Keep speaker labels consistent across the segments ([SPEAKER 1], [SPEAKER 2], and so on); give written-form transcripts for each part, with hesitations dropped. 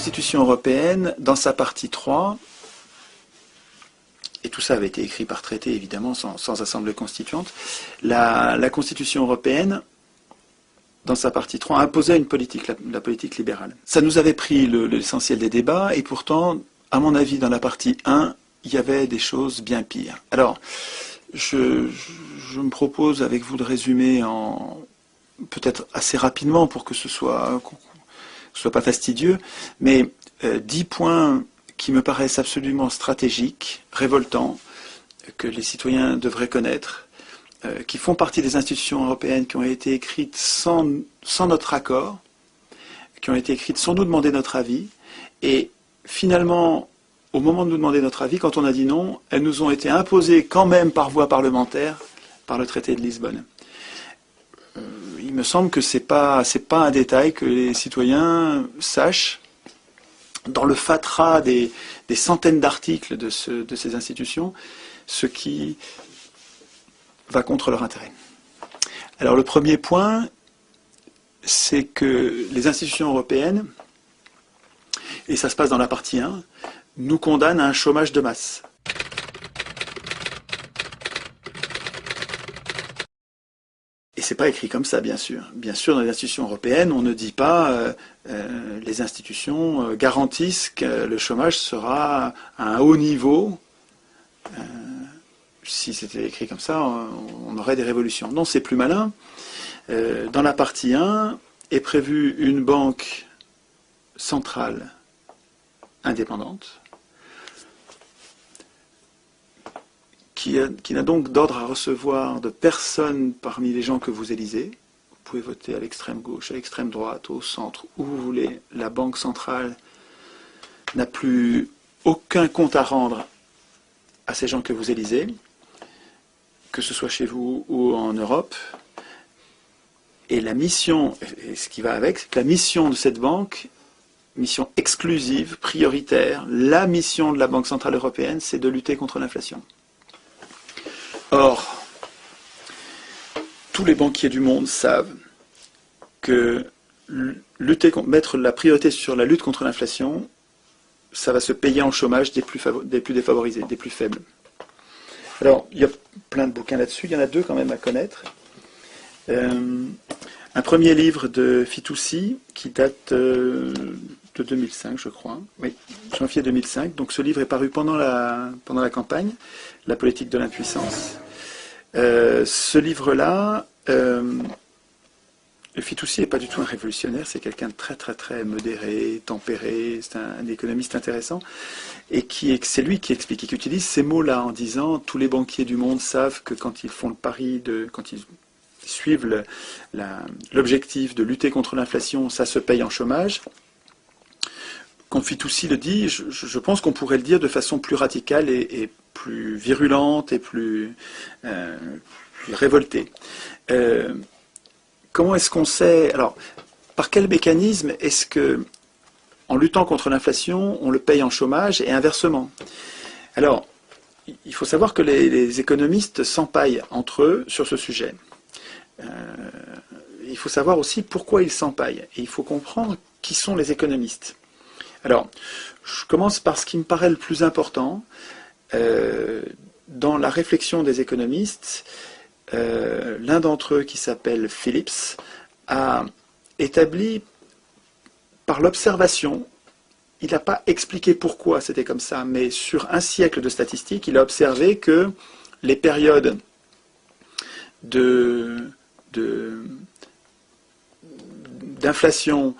[SPEAKER 1] Constitution européenne, dans sa partie 3, et tout ça avait été écrit par traité, évidemment, sans assemblée constituante, la Constitution européenne, dans sa partie 3, imposait une politique, la politique libérale. Ça nous avait pris l'essentiel des débats, et pourtant, à mon avis, dans la partie 1, il y avait des choses bien pires. Alors, je me propose avec vous de résumer peut-être assez rapidement pour que ce soit pas fastidieux, mais 10 points qui me paraissent absolument stratégiques, révoltants, que les citoyens devraient connaître, qui font partie des institutions européennes, qui ont été écrites sans notre accord, qui ont été écrites sans nous demander notre avis, et finalement, au moment de nous demander notre avis, quand on a dit non, elles nous ont été imposées quand même par voie parlementaire, par le traité de Lisbonne. Il me semble que c'est pas un détail que les citoyens sachent, dans le fatras des centaines d'articles de ces institutions, ce qui va contre leur intérêt. Alors le premier point, c'est que les institutions européennes, et ça se passe dans la partie 1, nous condamnent à un chômage de masse. Et c'est pas écrit comme ça, bien sûr. Bien sûr, dans les institutions européennes, on ne dit pas les institutions garantissent que le chômage sera à un haut niveau. Si c'était écrit comme ça, on aurait des révolutions. Non, c'est plus malin. Dans la partie 1 est prévue une banque centrale indépendante qui n'a donc d'ordre à recevoir de personne parmi les gens que vous élisez. Vous pouvez voter à l'extrême gauche, à l'extrême droite, au centre, où vous voulez. La banque centrale n'a plus aucun compte à rendre à ces gens que vous élisez, que ce soit chez vous ou en Europe. Et la mission, et ce qui va avec, c'est que la mission de cette banque, mission exclusive, prioritaire, la mission de la Banque Centrale Européenne, c'est de lutter contre l'inflation. Or, tous les banquiers du monde savent que mettre la priorité sur la lutte contre l'inflation, ça va se payer en chômage des plus défavorisés, des plus faibles. Alors, il y a plein de bouquins là-dessus, il y en a 2 quand même à connaître. Un premier livre de Fitoussi qui date de 2005, je crois. Oui, janvier 2005. Donc ce livre est paru pendant la campagne, La politique de l'impuissance. Ce livre-là, Fitoussi n'est pas du tout un révolutionnaire, c'est quelqu'un de très très très modéré, tempéré, c'est un économiste intéressant, et c'est lui qui explique, qui utilise ces mots-là en disant tous les banquiers du monde savent que quand ils font le pari quand ils suivent l'objectif de lutter contre l'inflation, ça se paye en chômage. Quand Fitoussi le dit, je pense qu'on pourrait le dire de façon plus radicale et plus virulente et plus révoltée. Comment est-ce qu'on sait... Alors, par quel mécanisme est-ce que, en luttant contre l'inflation, on le paye en chômage et inversement? Alors, il faut savoir que les économistes s'empaillent entre eux sur ce sujet. Il faut savoir aussi pourquoi ils s'empaillent. Et il faut comprendre qui sont les économistes. Alors, je commence par ce qui me paraît le plus important. Dans la réflexion des économistes, l'un d'entre eux, qui s'appelle Phillips, a établi par l'observation, il n'a pas expliqué pourquoi c'était comme ça, mais sur un siècle de statistiques, il a observé que les périodes d'inflation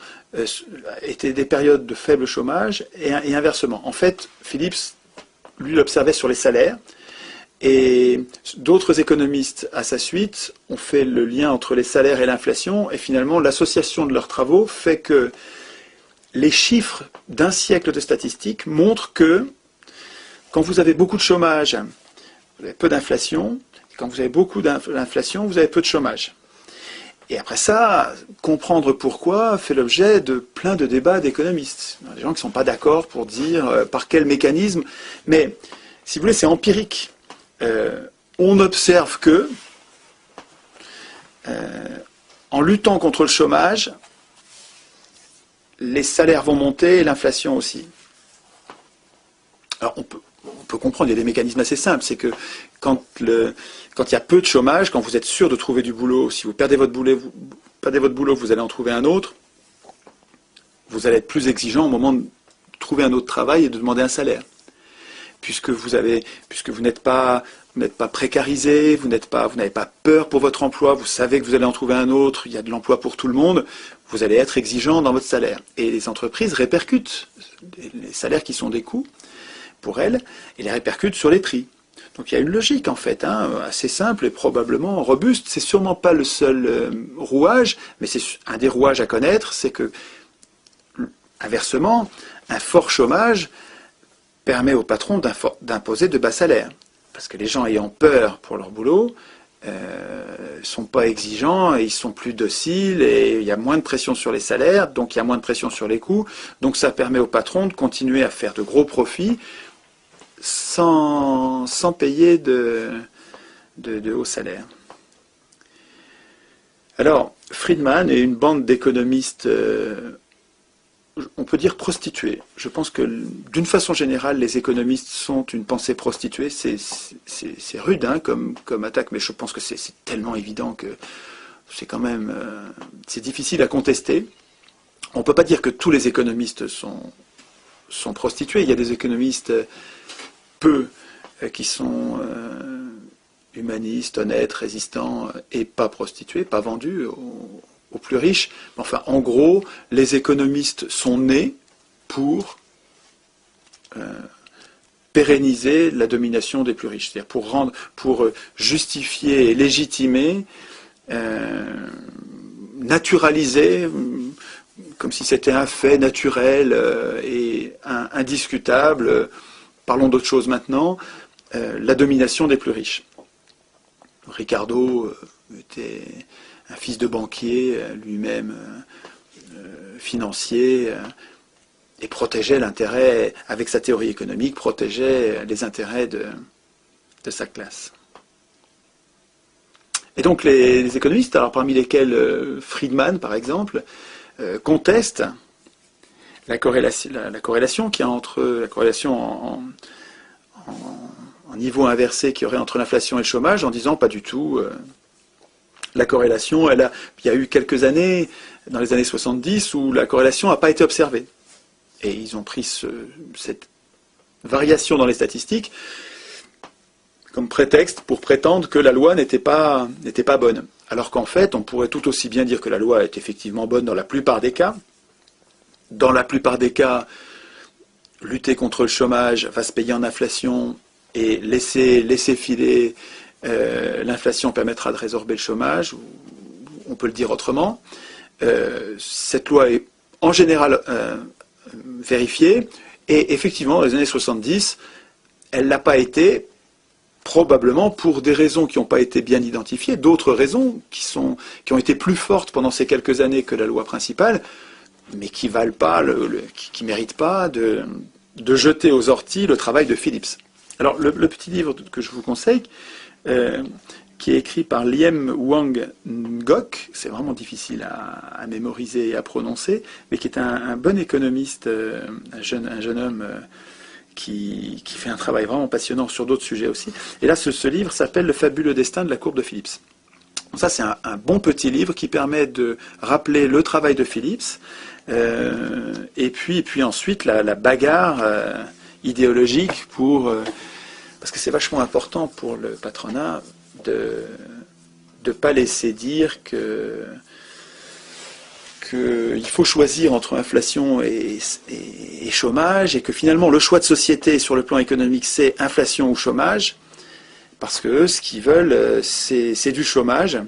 [SPEAKER 1] étaient des périodes de faible chômage et inversement. En fait, Phillips, lui, l'observait sur les salaires, et d'autres économistes à sa suite ont fait le lien entre les salaires et l'inflation, et finalement l'association de leurs travaux fait que les chiffres d'un siècle de statistiques montrent que quand vous avez beaucoup de chômage, vous avez peu d'inflation, et quand vous avez beaucoup d'inflation, vous avez peu de chômage. Et après ça, comprendre pourquoi fait l'objet de plein de débats d'économistes. Il y a des gens qui ne sont pas d'accord pour dire par quel mécanisme, mais si vous voulez, c'est empirique. On observe que, en luttant contre le chômage, les salaires vont monter et l'inflation aussi. Alors on peut comprendre, il y a des mécanismes assez simples, c'est que quand il y a peu de chômage, quand vous êtes sûr de trouver du boulot, si vous perdez votre boulot, vous allez en trouver un autre, vous allez être plus exigeant au moment de trouver un autre travail et de demander un salaire. Puisque vous n'êtes pas précarisé, vous n'avez pas peur pour votre emploi, vous savez que vous allez en trouver un autre, il y a de l'emploi pour tout le monde, vous allez être exigeant dans votre salaire. Et les entreprises répercutent les salaires qui sont des coûts pour elles, et les répercutent sur les prix. Donc il y a une logique en fait, assez simple et probablement robuste. C'est sûrement pas le seul rouage, mais c'est un des rouages à connaître, c'est que, inversement, un fort chômage permet aux patrons d'imposer de bas salaires. Parce que les gens ayant peur pour leur boulot ne sont pas exigeants, et ils sont plus dociles, et il y a moins de pression sur les salaires, donc il y a moins de pression sur les coûts. Donc ça permet aux patrons de continuer à faire de gros profits sans payer de hauts salaires. Alors, Friedman et une bande d'économistes, on peut dire prostitués. Je pense que d'une façon générale, les économistes sont une pensée prostituée. C'est rude comme attaque, mais je pense que c'est tellement évident que c'est quand même c'est difficile à contester. On ne peut pas dire que tous les économistes sont prostitués. Il y a des économistes qui sont humanistes, honnêtes, résistants et pas prostitués, pas vendus aux plus riches. Enfin, en gros, les économistes sont nés pour pérenniser la domination des plus riches, c'est-à-dire pour justifier et légitimer, naturaliser, comme si c'était un fait naturel et indiscutable. Parlons d'autre chose maintenant, la domination des plus riches. Ricardo était un fils de banquier, lui-même financier, et protégeait l'intérêt, avec sa théorie économique, protégeait les intérêts de sa classe. Et donc les économistes, alors parmi lesquels Friedman par exemple, contestent la corrélation qu'il y a entre la corrélation en niveau inversé qu'il y aurait entre l'inflation et le chômage, en disant pas du tout. La corrélation, il y a eu quelques années, dans les années 70, où la corrélation n'a pas été observée. Et ils ont pris cette variation dans les statistiques comme prétexte pour prétendre que la loi n'était pas bonne. Alors qu'en fait, on pourrait tout aussi bien dire que la loi est effectivement bonne dans la plupart des cas. Dans la plupart des cas, lutter contre le chômage va se payer en inflation, et laisser filer l'inflation permettra de résorber le chômage, ou on peut le dire autrement. Cette loi est en général vérifiée, et effectivement, dans les années 70, elle ne l'a pas été, probablement pour des raisons qui n'ont pas été bien identifiées, d'autres raisons qui ont été plus fortes pendant ces quelques années que la loi principale, mais qui valent pas, qui méritent pas de jeter aux orties le travail de Phillips. Alors le petit livre que je vous conseille, qui est écrit par Liem Wang Ngoc, c'est vraiment difficile à mémoriser et à prononcer, mais qui est un bon économiste, un jeune homme qui fait un travail vraiment passionnant sur d'autres sujets aussi. Et là, ce livre s'appelle « Le fabuleux destin de la courbe de Phillips ». Ça, c'est un bon petit livre qui permet de rappeler le travail de Phillips, et puis ensuite la bagarre idéologique parce que c'est vachement important pour le patronat de ne pas laisser dire qu'il faut choisir entre inflation et chômage, et que finalement le choix de société sur le plan économique c'est inflation ou chômage, parce que eux, ce qu'ils veulent c'est du chômage.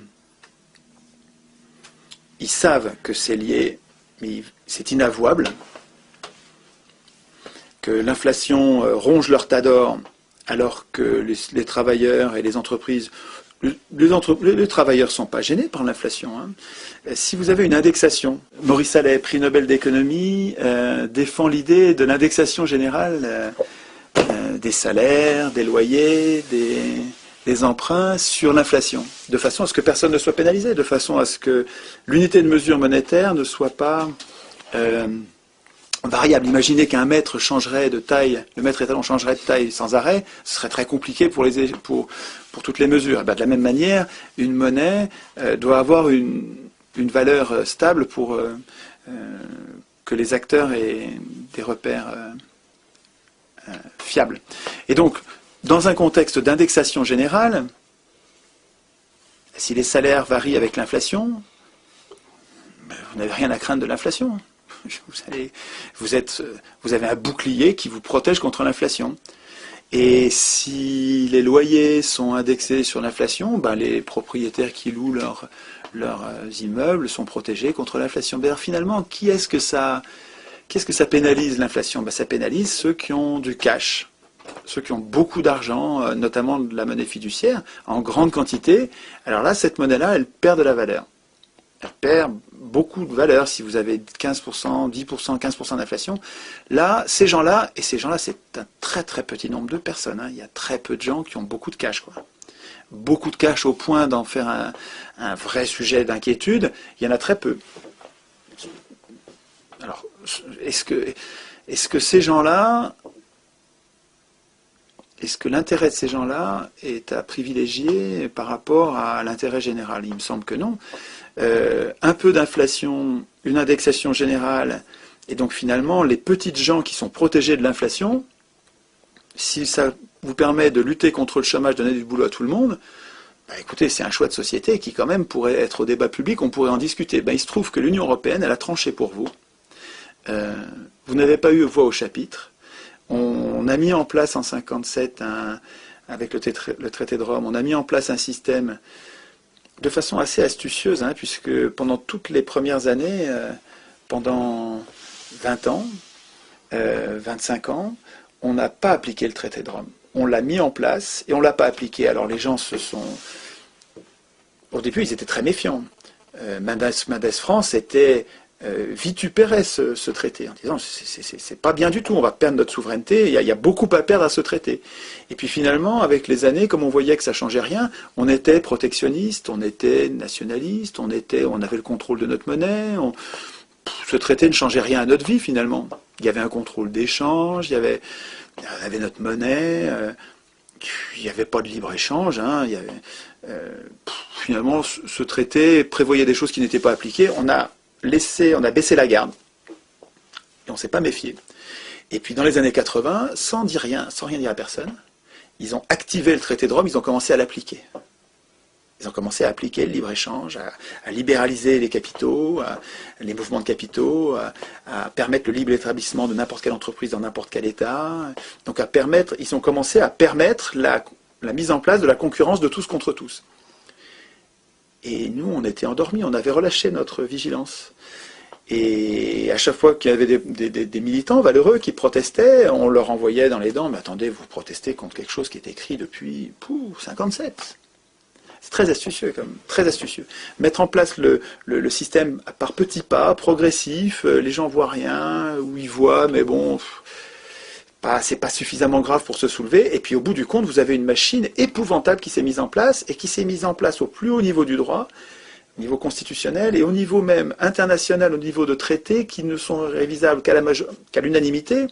[SPEAKER 1] Ils savent que c'est lié, mais c'est inavouable, que l'inflation ronge leur tas d'or, alors que les travailleurs et les entreprises, les travailleurs ne sont pas gênés par l'inflation. Si vous avez une indexation, Maurice Allais, prix Nobel d'économie, défend l'idée de l'indexation générale des salaires, des loyers, des emprunts sur l'inflation, de façon à ce que personne ne soit pénalisé, de façon à ce que l'unité de mesure monétaire ne soit pas variable. Imaginez qu'un mètre changerait de taille, le mètre étalon changerait de taille sans arrêt, ce serait très compliqué pour toutes les mesures. De la même manière, une monnaie doit avoir une valeur stable pour que les acteurs aient des repères fiables. Et donc, dans un contexte d'indexation générale, si les salaires varient avec l'inflation, vous n'avez rien à craindre de l'inflation. Vous avez un bouclier qui vous protège contre l'inflation. Et si les loyers sont indexés sur l'inflation, les propriétaires qui louent leurs immeubles sont protégés contre l'inflation. D'ailleurs, finalement, qu'est-ce que ça pénalise l'inflation? Ça pénalise ceux qui ont du cash, ceux qui ont beaucoup d'argent, notamment de la monnaie fiduciaire, en grande quantité. Alors là, cette monnaie-là, elle perd de la valeur. Elle perd beaucoup de valeur si vous avez 15%, 10%, 15% d'inflation. Là, ces gens-là, c'est un très très petit nombre de personnes. Il y a très peu de gens qui ont beaucoup de cash, beaucoup de cash au point d'en faire un vrai sujet d'inquiétude. Il y en a très peu. Alors, est-ce que ces gens-là, est-ce que l'intérêt de ces gens-là est à privilégier par rapport à l'intérêt général? Il me semble que non. Un peu d'inflation, une indexation générale, et donc finalement les petites gens qui sont protégés de l'inflation, si ça vous permet de lutter contre le chômage, donner du boulot à tout le monde, écoutez, c'est un choix de société qui quand même pourrait être au débat public, on pourrait en discuter. Il se trouve que l'Union européenne, elle a tranché pour vous. Vous n'avez pas eu voix au chapitre. On a mis en place en 1957, avec le traité de Rome, on a mis en place un système de façon assez astucieuse, puisque pendant toutes les premières années, pendant 20 ans, 25 ans, on n'a pas appliqué le traité de Rome. On l'a mis en place et on ne l'a pas appliqué. Alors les gens au début, ils étaient très méfiants. Mendes France vitupérait ce traité en disant c'est pas bien du tout, on va perdre notre souveraineté, il y a beaucoup à perdre à ce traité. Et puis finalement, avec les années, comme on voyait que ça changeait rien, on était protectionniste, on était nationaliste, on avait le contrôle de notre monnaie, ce traité ne changeait rien à notre vie finalement. Il y avait un contrôle d'échange, on avait notre monnaie, il n'y avait pas de libre-échange, finalement ce traité prévoyait des choses qui n'étaient pas appliquées, on a baissé la garde, et on ne s'est pas méfié. Et puis dans les années 80, sans rien dire à personne, ils ont activé le traité de Rome, ils ont commencé à l'appliquer. Ils ont commencé à appliquer le libre-échange, à libéraliser les capitaux, les mouvements de capitaux, à permettre le libre établissement de n'importe quelle entreprise dans n'importe quel État. Donc ils ont commencé à permettre la mise en place de la concurrence de tous contre tous. Et nous, on était endormis, on avait relâché notre vigilance. Et à chaque fois qu'il y avait des militants valeureux qui protestaient, on leur envoyait dans les dents, mais attendez, vous protestez contre quelque chose qui est écrit depuis 57. C'est très astucieux, quand même, très astucieux. Mettre en place le système par petits pas, progressif, les gens voient rien, ou ils voient, mais bon, c'est pas suffisamment grave pour se soulever. Et puis au bout du compte, vous avez une machine épouvantable qui s'est mise en place, et qui s'est mise en place au plus haut niveau du droit, au niveau constitutionnel, et au niveau même international, au niveau de traités qui ne sont révisables qu'à l'unanimité.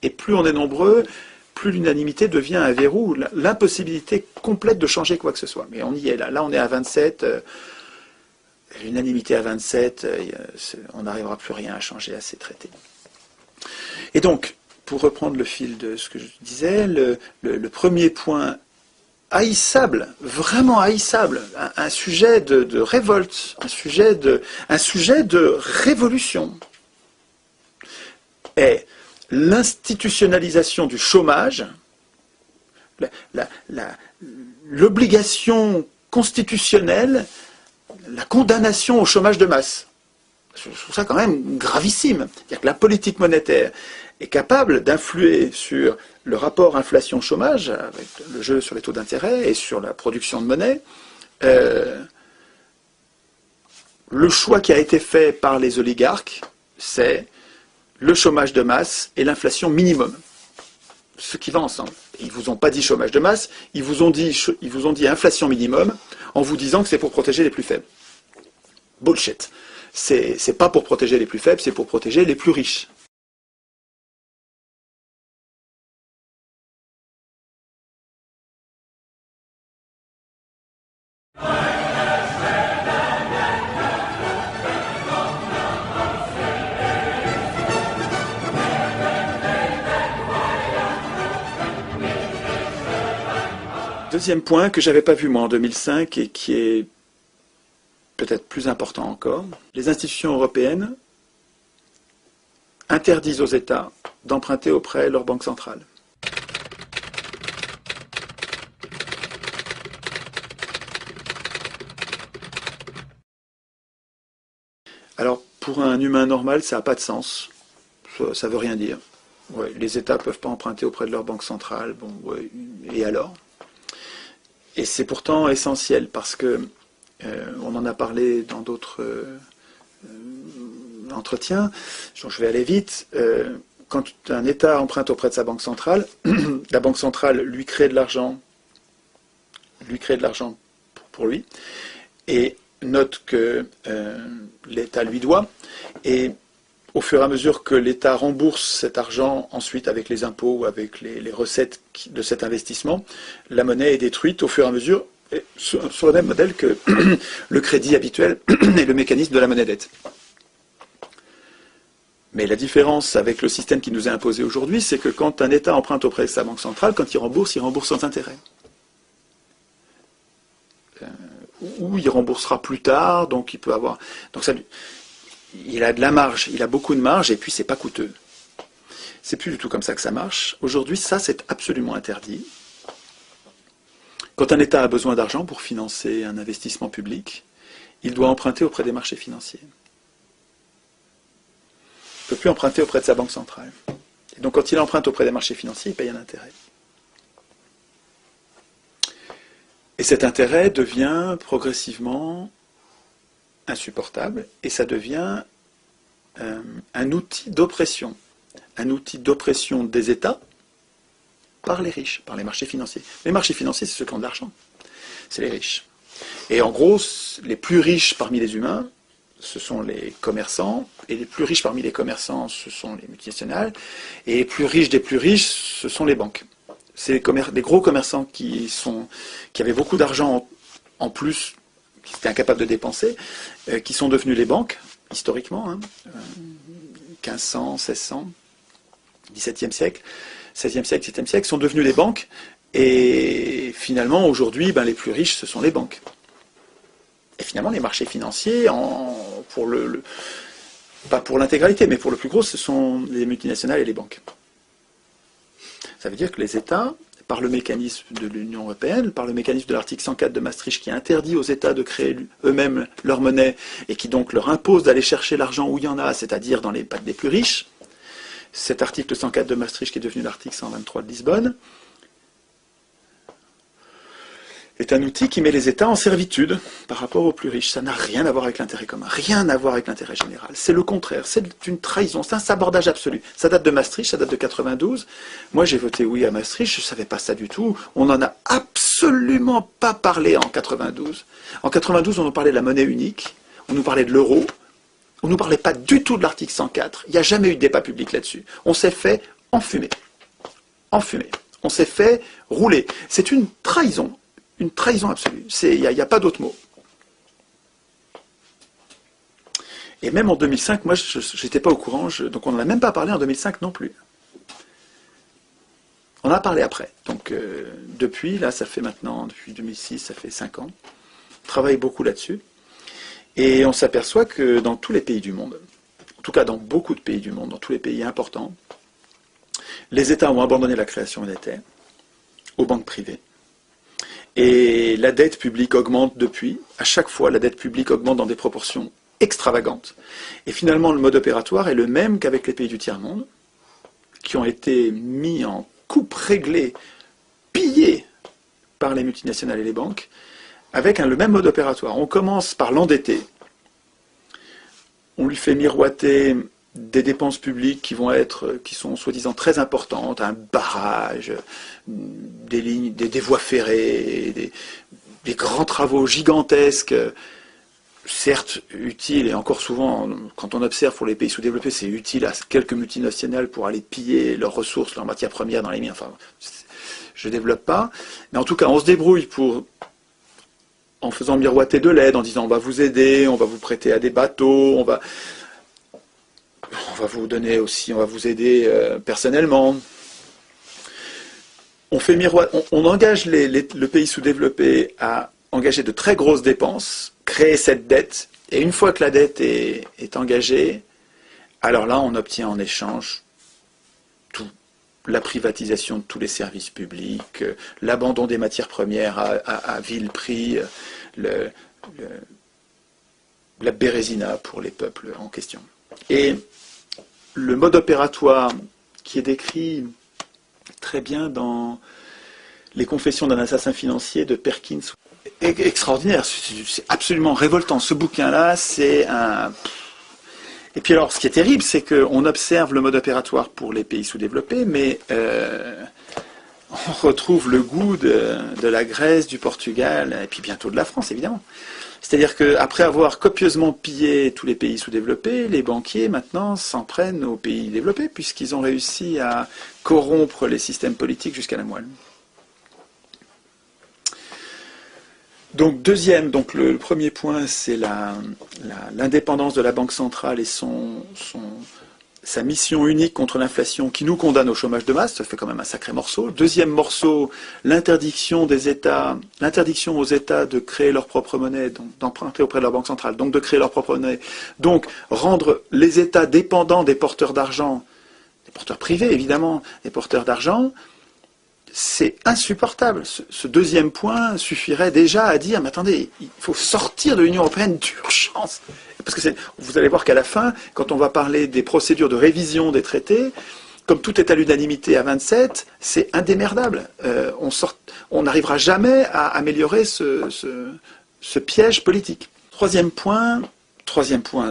[SPEAKER 1] Et plus on est nombreux, plus l'unanimité devient un verrou, l'impossibilité complète de changer quoi que ce soit. Mais on y est là. Là, on est à 27. L'unanimité à 27, on n'arrivera plus rien à changer à ces traités. Et donc, pour reprendre le fil de ce que je disais, le premier point haïssable, vraiment haïssable, un sujet de révolte, un sujet de révolution, est l'institutionnalisation du chômage, l'obligation constitutionnelle, la condamnation au chômage de masse. Je trouve ça quand même gravissime. C'est-à-dire que la politique monétaire est capable d'influer sur le rapport inflation-chômage, avec le jeu sur les taux d'intérêt et sur la production de monnaie. Le choix qui a été fait par les oligarques, c'est le chômage de masse et l'inflation minimum. Ce qui va ensemble. Ils ne vous ont pas dit chômage de masse, ils vous ont dit inflation minimum en vous disant que c'est pour protéger les plus faibles. Bullshit. c'est pas pour protéger les plus faibles, c'est pour protéger les plus riches. Deuxième point que j'avais pas vu moi en 2005 et qui est peut-être plus important encore, les institutions européennes interdisent aux États d'emprunter auprès de leur banque centrale. Alors, pour un humain normal, ça n'a pas de sens. Ça veut rien dire. Ouais, les États ne peuvent pas emprunter auprès de leur banque centrale. Bon, ouais, et alors? Et c'est pourtant essentiel parce que on en a parlé dans d'autres entretiens. Je vais aller vite. Quand un État emprunte auprès de sa banque centrale, la banque centrale lui crée de l'argent, pour lui, et note que l'État lui doit. Et au fur et à mesure que l'État rembourse cet argent ensuite avec les impôts ou avec les recettes de cet investissement, la monnaie est détruite au fur et à mesure sur le même modèle que le crédit habituel et le mécanisme de la monnaie-dette. Mais la différence avec le système qui nous est imposé aujourd'hui, c'est que quand un État emprunte auprès de sa banque centrale, quand il rembourse sans intérêt. Ou il remboursera plus tard, donc il peut avoir... Donc ça, il a de la marge, il a beaucoup de marge, et puis c'est pas coûteux. C'est plus du tout comme ça que ça marche. Aujourd'hui, ça, c'est absolument interdit. Quand un État a besoin d'argent pour financer un investissement public, il doit emprunter auprès des marchés financiers. Il ne peut plus emprunter auprès de sa banque centrale. Et donc quand il emprunte auprès des marchés financiers, il paye un intérêt. Et cet intérêt devient progressivement insupportable, et ça devient un outil d'oppression des États par les riches, par les marchés financiers. Les marchés financiers, c'est ceux qui ont de l'argent, c'est les riches. Et en gros, les plus riches parmi les humains, ce sont les commerçants, et les plus riches parmi les commerçants, ce sont les multinationales, et les plus riches des plus riches, ce sont les banques. C'est les gros commerçants qui avaient beaucoup d'argent en plus, qui étaient incapables de dépenser, qui sont devenus les banques, historiquement, 1500, 1600, 17e siècle, 16e siècle, 17e siècle, sont devenus les banques, et finalement, aujourd'hui, les plus riches, ce sont les banques. Et finalement, les marchés financiers, pas pour l'intégralité, mais pour le plus gros, ce sont les multinationales et les banques. Ça veut dire que les États, par le mécanisme de l'Union européenne, par le mécanisme de l'article 104 de Maastricht qui interdit aux États de créer eux-mêmes leur monnaie et qui donc leur impose d'aller chercher l'argent où il y en a, c'est-à-dire dans les pattes des plus riches, cet article 104 de Maastricht qui est devenu l'article 123 de Lisbonne, est un outil qui met les États en servitude par rapport aux plus riches. Ça n'a rien à voir avec l'intérêt commun, rien à voir avec l'intérêt général. C'est le contraire, c'est une trahison, c'est un sabordage absolu. Ça date de Maastricht, ça date de 92. Moi j'ai voté oui à Maastricht, je ne savais pas ça du tout. On n'en a absolument pas parlé en 92. En 92, on nous parlait de la monnaie unique, on nous parlait de l'euro, on ne nous parlait pas du tout de l'article 104. Il n'y a jamais eu de débat public là-dessus. On s'est fait enfumer. Enfumer. On s'est fait rouler. C'est une trahison. Une trahison absolue. Il n'y a pas d'autre mot. Et même en 2005, moi, je n'étais pas au courant, donc on n'en a même pas parlé en 2005 non plus. On en a parlé après. Donc depuis, là, ça fait maintenant, depuis 2006, ça fait 5 ans. On travaille beaucoup là-dessus. Et on s'aperçoit que dans tous les pays du monde, en tout cas dans beaucoup de pays du monde, dans tous les pays importants, les États ont abandonné la création monétaire aux banques privées. Et la dette publique augmente depuis. À chaque fois, la dette publique augmente dans des proportions extravagantes. Et finalement, le mode opératoire est le même qu'avec les pays du tiers-monde, qui ont été mis en coupe réglée, pillés par les multinationales et les banques, avec le même mode opératoire. On commence par l'endetter. On lui fait miroiter des dépenses publiques qui sont soi-disant très importantes, un barrage, des lignes, des voies ferrées, des grands travaux gigantesques. certes utile, et encore souvent, quand on observe pour les pays sous-développés, c'est utile à quelques multinationales pour aller piller leurs ressources, leurs matières premières dans les mines. Enfin, je ne développe pas. Mais en tout cas, on se débrouille en faisant miroiter de l'aide, en disant on va vous aider, on va vous prêter à des bateaux, on va vous donner aussi, on va vous aider personnellement. On engage le pays sous-développé à engager de très grosses dépenses, créer cette dette, et une fois que la dette est engagée, alors là, on obtient en échange tout. La privatisation de tous les services publics, l'abandon des matières premières à vil prix, la bérésina pour les peuples en question. Et le mode opératoire qui est décrit très bien dans Les Confessions d'un assassin financier de Perkins est extraordinaire, c'est absolument révoltant. Ce bouquin-là, c'est un... Et puis alors, ce qui est terrible, c'est qu'on observe le mode opératoire pour les pays sous-développés, mais on retrouve le goût de la Grèce, du Portugal, et puis bientôt de la France, évidemment. C'est-à-dire qu'après avoir copieusement pillé tous les pays sous-développés, les banquiers, maintenant, s'en prennent aux pays développés, puisqu'ils ont réussi à corrompre les systèmes politiques jusqu'à la moelle. Donc, le premier point, c'est l'indépendance de la Banque centrale et sa mission unique contre l'inflation qui nous condamne au chômage de masse. Ça fait quand même un sacré morceau. Deuxième morceau, l'interdiction aux États de créer leur propre monnaie, d'emprunter auprès de leur Banque centrale, donc de créer leur propre monnaie. Donc, rendre les États dépendants des porteurs d'argent, des porteurs privés évidemment, des porteurs d'argent. C'est insupportable. Ce deuxième point suffirait déjà à dire, mais attendez, il faut sortir de l'Union européenne d'urgence. Parce que vous allez voir qu'à la fin, quand on va parler des procédures de révision des traités, comme tout est à l'unanimité à 27, c'est indémerdable. On n'arrivera jamais à améliorer ce piège politique. Troisième point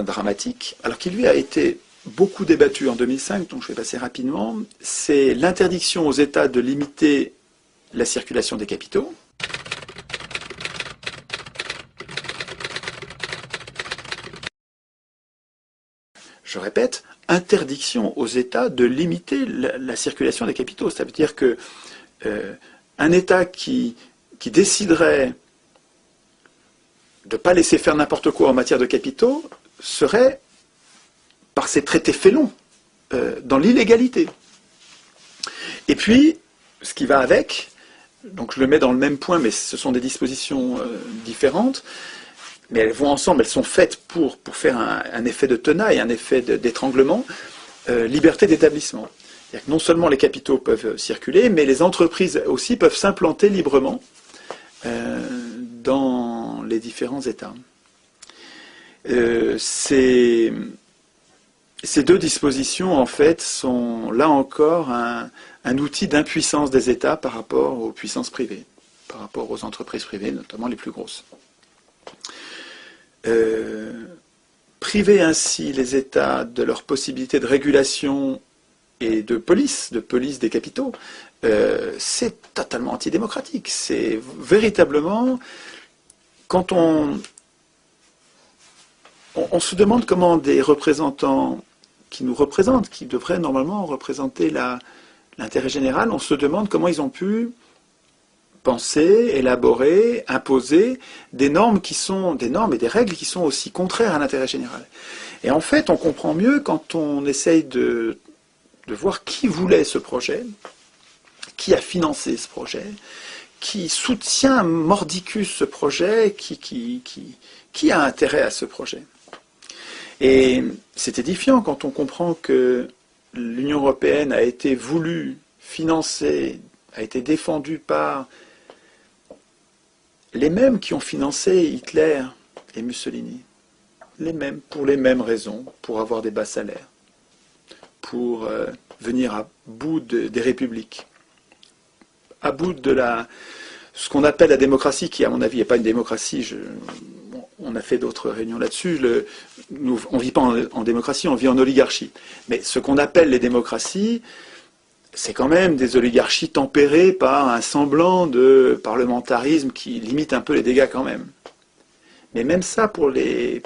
[SPEAKER 1] dramatique, alors qui lui a été beaucoup débattu en 2005, donc je vais passer rapidement, c'est l'interdiction aux États de limiter la circulation des capitaux. Je répète, interdiction aux États de limiter la circulation des capitaux. Ça veut dire que un État qui déciderait de ne pas laisser faire n'importe quoi en matière de capitaux serait, par ces traités félons, dans l'illégalité. Et puis, ce qui va avec, donc je le mets dans le même point, mais ce sont des dispositions différentes, mais elles vont ensemble, elles sont faites pour faire un effet de tenaille, un effet d'étranglement, liberté d'établissement. C'est-à-dire que non seulement les capitaux peuvent circuler, mais les entreprises aussi peuvent s'implanter librement dans les différents États. Ces deux dispositions, en fait, sont là encore un outil d'impuissance des États par rapport aux puissances privées, par rapport aux entreprises privées, notamment les plus grosses. Priver ainsi les États de leur possibilité de régulation et de police des capitaux, c'est totalement antidémocratique. C'est véritablement, quand on se demande comment des représentants qui nous représentent, qui devraient normalement représenter l'intérêt général, on se demande comment ils ont pu penser, élaborer, imposer des normes et des règles qui sont aussi contraires à l'intérêt général. Et en fait, on comprend mieux quand on essaye de voir qui voulait ce projet, qui a financé ce projet, qui soutient mordicus ce projet, qui a intérêt à ce projet. Et c'est édifiant quand on comprend que l'Union européenne a été voulue, financée, a été défendue par les mêmes qui ont financé Hitler et Mussolini. Les mêmes, pour les mêmes raisons, pour avoir des bas salaires, pour venir à bout des républiques, à bout de ce qu'on appelle la démocratie, qui à mon avis n'est pas une démocratie. On a fait d'autres réunions là-dessus. On ne vit pas en démocratie, on vit en oligarchie. Mais ce qu'on appelle les démocraties, c'est quand même des oligarchies tempérées par un semblant de parlementarisme qui limite un peu les dégâts quand même. Mais même ça, pour les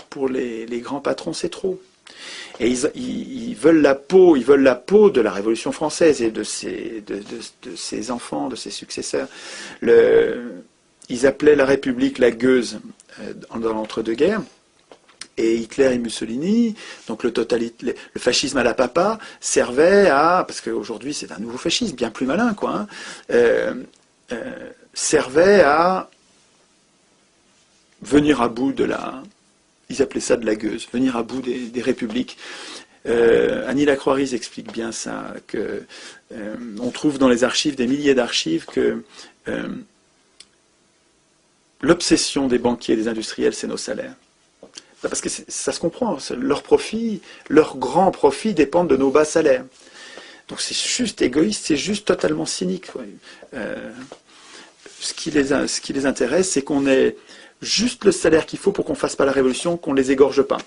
[SPEAKER 1] grands patrons, c'est trop. Et ils veulent la peau, de la Révolution française et de ses enfants, de ses successeurs. Ils appelaient la République la gueuse dans l'entre-deux-guerres. Et Hitler et Mussolini, donc le fascisme à la papa, servait à, parce qu'aujourd'hui c'est un nouveau fascisme, bien plus malin, quoi, servait à venir à bout ils appelaient ça de la gueuse, venir à bout des républiques. Annie Lacroix-Riz explique bien ça, que on trouve dans les archives, des milliers d'archives, que l'obsession des banquiers et des industriels, c'est nos salaires. Parce que ça se comprend, leurs grands profits dépendent de nos bas salaires. Donc c'est juste égoïste, c'est juste totalement cynique. Ce qui les intéresse, c'est qu'on ait juste le salaire qu'il faut pour qu'on ne fasse pas la révolution, qu'on ne les égorge pas.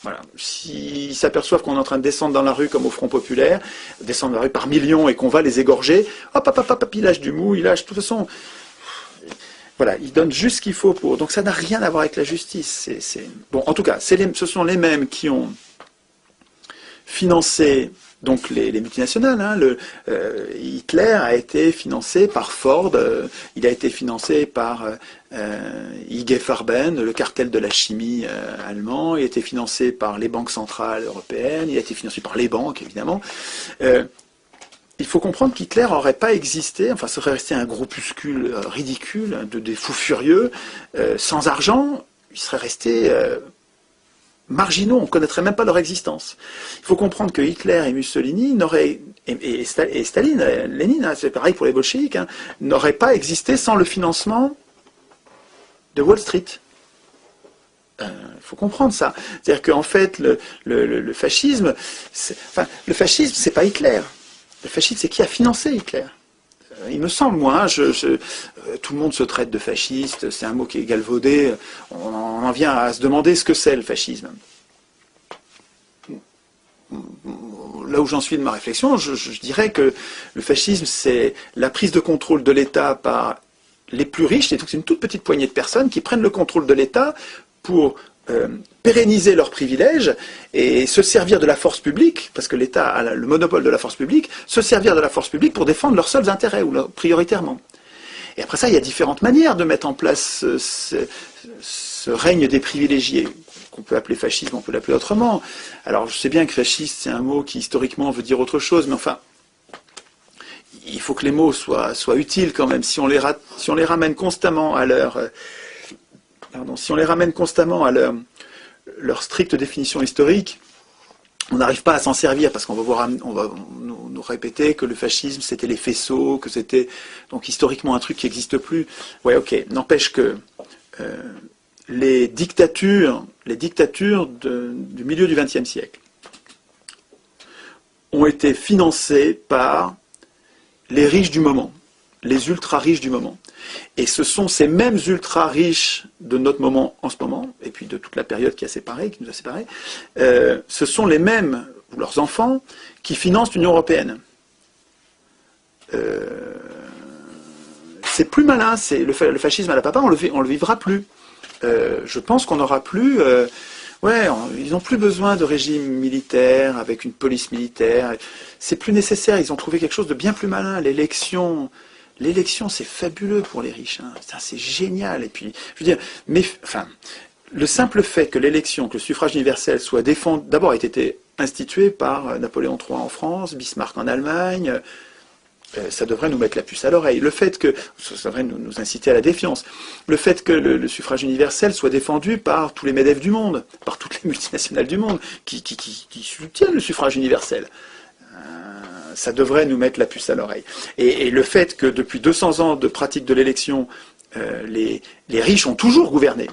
[SPEAKER 1] Voilà. S'ils s'aperçoivent qu'on est en train de descendre dans la rue comme au Front Populaire, descendre dans la rue par millions et qu'on va les égorger, hop, il lâche du mou, il lâche, de toute façon... Voilà, ils donnent juste ce qu'il faut pour... Donc ça n'a rien à voir avec la justice. Bon, en tout cas, ce sont les mêmes qui ont financé donc les multinationales. Hein. Hitler a été financé par Ford, il a été financé par IG Farben, le cartel de la chimie allemand, il a été financé par les banques centrales européennes, il a été financé par les banques, évidemment. Il faut comprendre qu'Hitler n'aurait pas existé, enfin, ça serait resté un groupuscule ridicule, des fous furieux, sans argent, il serait resté marginaux, on ne connaîtrait même pas leur existence. Il faut comprendre que Hitler et Mussolini et Staline, Lénine, hein, c'est pareil pour les bolcheviks, hein, n'auraient pas existé sans le financement de Wall Street. Il faut comprendre ça. C'est-à-dire qu'en fait, le fascisme, le fascisme, c'est pas Hitler. Le fascisme, c'est qui a financé Hitler. Il me semble, moi, tout le monde se traite de fasciste, c'est un mot qui est galvaudé, on en vient à se demander ce que c'est le fascisme. Là où j'en suis de ma réflexion, je dirais que le fascisme, c'est la prise de contrôle de l'État par les plus riches, c'est une toute petite poignée de personnes qui prennent le contrôle de l'État pour pérenniser leurs privilèges et se servir de la force publique, parce que l'État a le monopole de la force publique, se servir de la force publique pour défendre leurs seuls intérêts, ou prioritairement. Et après ça, il y a différentes manières de mettre en place ce règne des privilégiés, qu'on peut appeler fascisme, on peut l'appeler autrement. Alors je sais bien que fasciste, c'est un mot qui historiquement veut dire autre chose, mais enfin, il faut que les mots soient utiles quand même. Si on les ramène constamment à leur stricte définition historique, on n'arrive pas à s'en servir parce qu'on va nous répéter que le fascisme c'était les faisceaux, que c'était donc historiquement un truc qui n'existe plus. Ouais, ok. N'empêche que les dictatures du milieu du XXe siècle ont été financées par les riches du moment, les ultra-riches du moment. Et ce sont ces mêmes ultra-riches de notre moment en ce moment, et puis de toute la période qui nous a séparés, ce sont les mêmes, ou leurs enfants, qui financent l'Union européenne. C'est plus malin, le fascisme à la papa, on le vivra plus. Je pense qu'on n'aura plus... ils n'ont plus besoin de régime militaire, avec une police militaire. C'est plus nécessaire, ils ont trouvé quelque chose de bien plus malin, l'élection... L'élection, c'est fabuleux pour les riches, hein. C'est génial. Et puis, je veux dire, le simple fait que l'élection, que le suffrage universel soit défendu, d'abord a été institué par Napoléon III en France, Bismarck en Allemagne, ça devrait nous mettre la puce à l'oreille. Le fait que, ça devrait nous inciter à la défiance. Le fait que le suffrage universel soit défendu par tous les MEDEF du monde, par toutes les multinationales du monde, qui soutiennent le suffrage universel. Ça devrait nous mettre la puce à l'oreille. Et le fait que depuis 200 ans de pratique de l'élection, les riches ont toujours gouverné.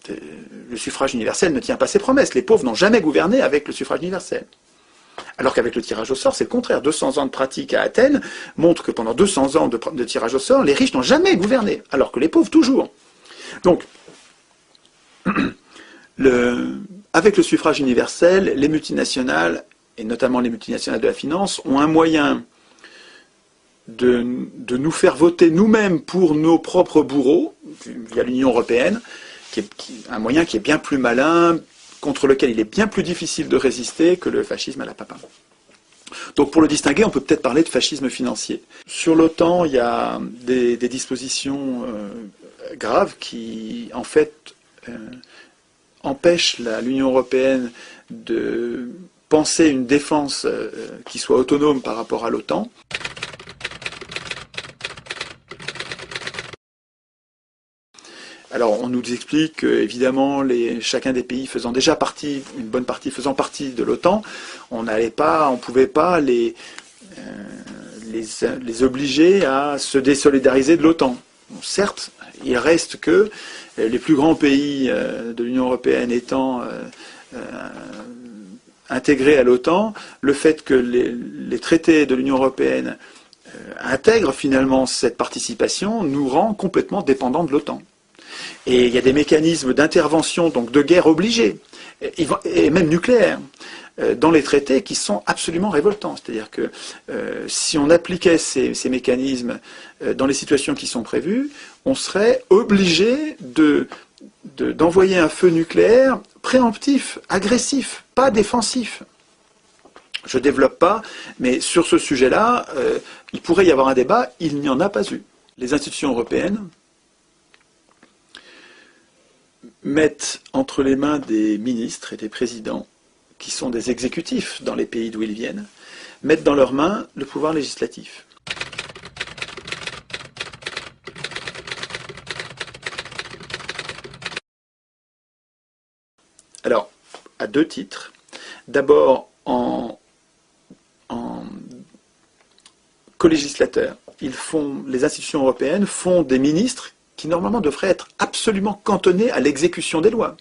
[SPEAKER 1] Le suffrage universel ne tient pas ses promesses. Les pauvres n'ont jamais gouverné avec le suffrage universel. Alors qu'avec le tirage au sort, c'est le contraire. 200 ans de pratique à Athènes montrent que pendant 200 ans de tirage au sort, les riches n'ont jamais gouverné, alors que les pauvres toujours. Donc, avec le suffrage universel, les multinationales, et notamment les multinationales de la finance, ont un moyen de nous faire voter nous-mêmes pour nos propres bourreaux, via l'Union européenne, un moyen qui est bien plus malin, contre lequel il est bien plus difficile de résister que le fascisme à la papa. Donc pour le distinguer, on peut peut-être parler de fascisme financier. Sur l'OTAN, il y a des dispositions graves qui, en fait, empêchent l'Union européenne de penser une défense qui soit autonome par rapport à l'OTAN. Alors on nous explique qu'évidemment chacun des pays faisant déjà partie, une bonne partie faisant partie de l'OTAN, on ne pouvait pas les obliger à se désolidariser de l'OTAN. Bon, certes, il reste que les plus grands pays de l'Union européenne étant intégrés à l'OTAN, le fait que les traités de l'Union européenne intègrent finalement cette participation nous rend complètement dépendants de l'OTAN. Et il y a des mécanismes d'intervention, donc de guerre obligée, et même nucléaire, dans les traités qui sont absolument révoltants. C'est-à-dire que si on appliquait ces mécanismes dans les situations qui sont prévues, on serait obligé d'envoyer un feu nucléaire préemptif, agressif, pas défensif. Je ne développe pas, mais sur ce sujet-là, il pourrait y avoir un débat, il n'y en a pas eu. Les institutions européennes mettent entre les mains des ministres et des présidents, qui sont des exécutifs dans les pays d'où ils viennent, mettent dans leurs mains le pouvoir législatif. Alors, à deux titres. D'abord, en co-législateurs, les institutions européennes font des ministres qui normalement devraient être absolument cantonnés à l'exécution des lois.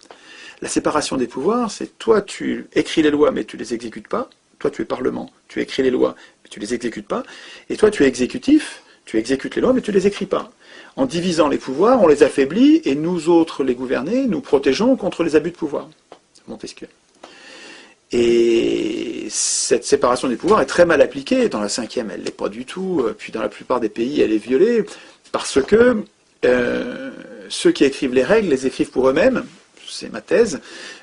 [SPEAKER 1] La séparation des pouvoirs, c'est toi tu écris les lois mais tu les exécutes pas, toi tu es Parlement, tu écris les lois mais tu les exécutes pas, et toi tu es exécutif, tu exécutes les lois mais tu les écris pas. En divisant les pouvoirs, on les affaiblit et nous autres, les gouvernés, nous protégeons contre les abus de pouvoir. Montesquieu. Et cette séparation des pouvoirs est très mal appliquée. Dans la 5e, elle ne l'est pas du tout. Puis dans la plupart des pays, elle est violée parce que ceux qui écrivent les règles les écrivent pour eux-mêmes. C'est ma thèse.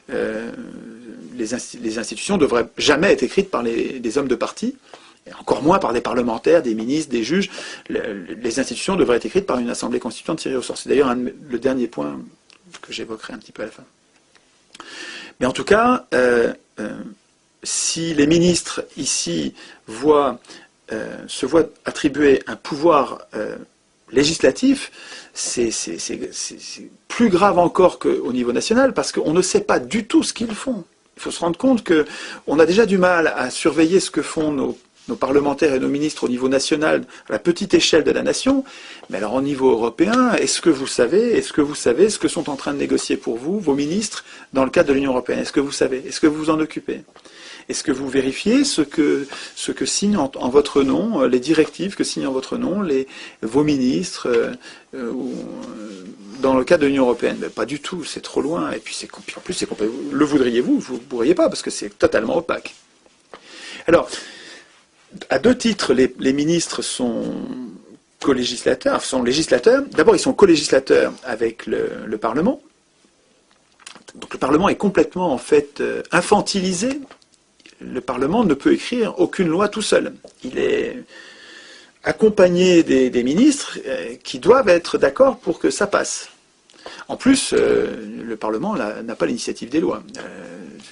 [SPEAKER 1] Les institutions ne devraient jamais être écrites par des hommes de parti, et encore moins par des parlementaires, des ministres, des juges. Les institutions devraient être écrites par une assemblée constituante tirée au sort. C'est d'ailleurs le dernier point que j'évoquerai un petit peu à la fin. Mais en tout cas, si les ministres ici se voient attribuer un pouvoir législatif, c'est plus grave encore qu'au niveau national, parce qu'on ne sait pas du tout ce qu'ils font. Il faut se rendre compte qu'on a déjà du mal à surveiller ce que font nos parlementaires et nos ministres au niveau national, à la petite échelle de la nation, mais alors au niveau européen, est-ce que vous savez ce que sont en train de négocier pour vous, vos ministres, dans le cadre de l'Union européenne? Est-ce que vous savez? Est-ce que vous vous en occupez? Est-ce que vous vérifiez ce que signent en votre nom, les directives que signent en votre nom vos ministres dans le cadre de l'Union européenne? Ben, pas du tout, c'est trop loin, et puis en plus, le voudriez-vous? Vous ne pourriez pas, parce que c'est totalement opaque. Alors, à deux titres, les ministres sont co-législateurs, sont législateurs. D'abord, ils sont co-législateurs avec le Parlement. Donc le Parlement est complètement, en fait, infantilisé. Le Parlement ne peut écrire aucune loi tout seul. Il est accompagné des ministres qui doivent être d'accord pour que ça passe. En plus, le Parlement n'a pas l'initiative des lois.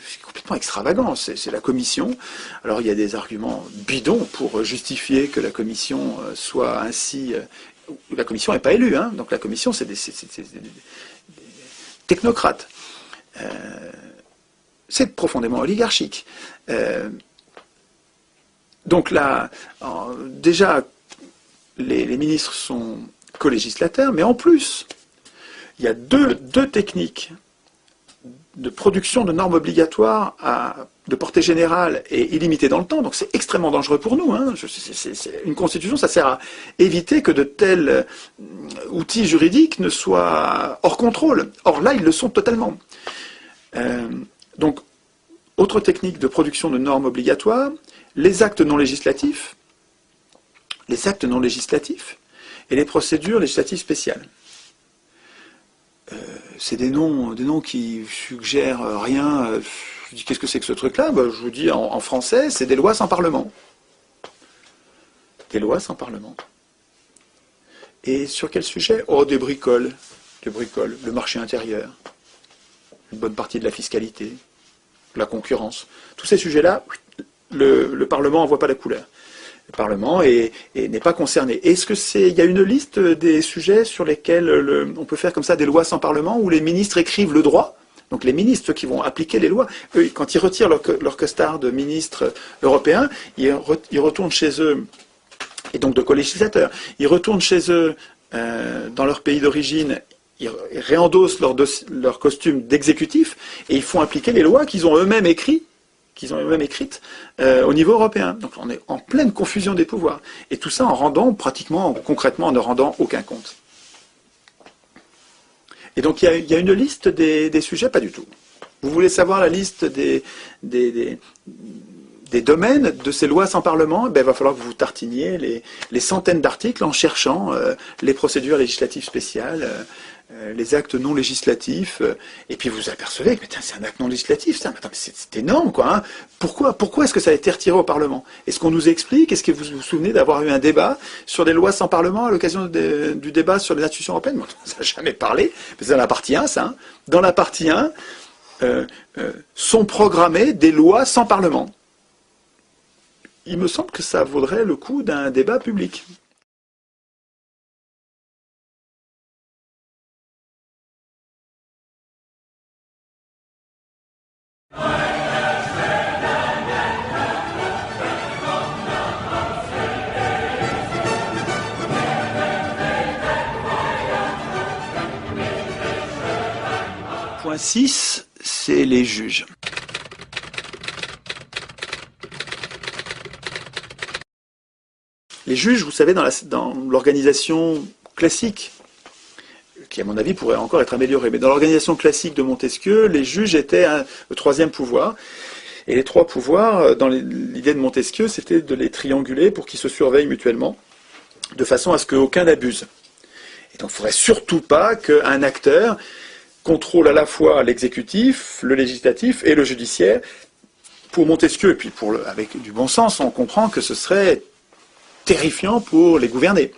[SPEAKER 1] C'est complètement extravagant, c'est la Commission. Alors il y a des arguments bidons pour justifier que la Commission soit ainsi... La Commission n'est pas élue, hein, donc la Commission c'est des technocrates. C'est profondément oligarchique. Donc là, déjà, les ministres sont co-législateurs, mais en plus, il y a deux techniques de production de normes obligatoires de portée générale et illimitée dans le temps, donc c'est extrêmement dangereux pour nous. Hein. Une constitution, ça sert à éviter que de tels outils juridiques ne soient hors contrôle. Or là, ils le sont totalement. Donc, autre technique de production de normes obligatoires, les actes non législatifs et les procédures législatives spéciales. c'est des noms qui suggèrent rien. Je dis, qu'est-ce que c'est que ce truc-là? Ben, je vous dis, en français, c'est des lois sans parlement. Des lois sans parlement. Et sur quel sujet? Oh, des bricoles. Des bricoles. Le marché intérieur. Une bonne partie de la fiscalité. La concurrence. Tous ces sujets-là, le Parlement n'en voit pas la couleur. Le Parlement n'est pas concerné. Est-ce que il y a une liste des sujets sur lesquels on peut faire comme ça des lois sans Parlement, où les ministres écrivent le droit? Donc les ministres, ceux qui vont appliquer les lois, eux, quand ils retirent leur costard de ministres européens, ils retournent chez eux, et donc de co-législateurs, ils retournent chez eux dans leur pays d'origine, ils réendossent leur costume d'exécutif, et ils font appliquer les lois qu'ils ont eux-mêmes écrites au niveau européen. Donc on est en pleine confusion des pouvoirs. Et tout ça en rendant concrètement, en ne rendant aucun compte. Et donc il y a une liste des sujets? Pas du tout. Vous voulez savoir la liste des domaines de ces lois sans Parlement? Ben, il va falloir que vous tartiniez les centaines d'articles en cherchant les procédures législatives spéciales, les actes non législatifs, et puis vous apercevez que c'est un acte non législatif, ça, c'est énorme, quoi. Hein. Pourquoi est-ce que ça a été retiré au Parlement? Est-ce qu'on nous explique? Est-ce que vous vous souvenez d'avoir eu un débat sur des lois sans Parlement à l'occasion du débat sur les institutions européennes? Bon, ça n'a jamais parlé, mais c'est dans la partie 1, ça. Hein. Dans la partie 1, sont programmées des lois sans Parlement. Il me semble que ça vaudrait le coup d'un débat public. Point 6, c'est les juges. Les juges, vous savez, dans l'organisation classique, qui à mon avis pourrait encore être améliorée, mais dans l'organisation classique de Montesquieu, les juges étaient le troisième pouvoir. Et les trois pouvoirs, dans l'idée de Montesquieu, c'était de les trianguler pour qu'ils se surveillent mutuellement, de façon à ce qu'aucun n'abuse. Et donc il ne faudrait surtout pas qu'un acteur contrôle à la fois l'exécutif, le législatif et le judiciaire. Pour Montesquieu, et puis avec du bon sens, on comprend que ce serait terrifiant pour les gouverner.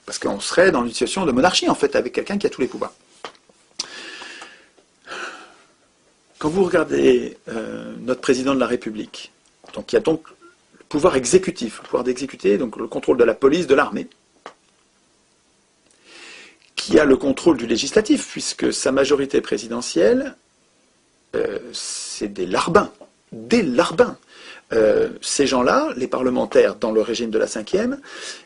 [SPEAKER 1] Parce qu'on serait dans une situation de monarchie, en fait, avec quelqu'un qui a tous les pouvoirs. Quand vous regardez notre président de la République, donc il y a donc le pouvoir exécutif, le pouvoir d'exécuter, donc le contrôle de la police, de l'armée, qui a le contrôle du législatif, puisque sa majorité présidentielle, c'est des larbins. Des larbins. Ces gens-là, les parlementaires dans le régime de la 5e,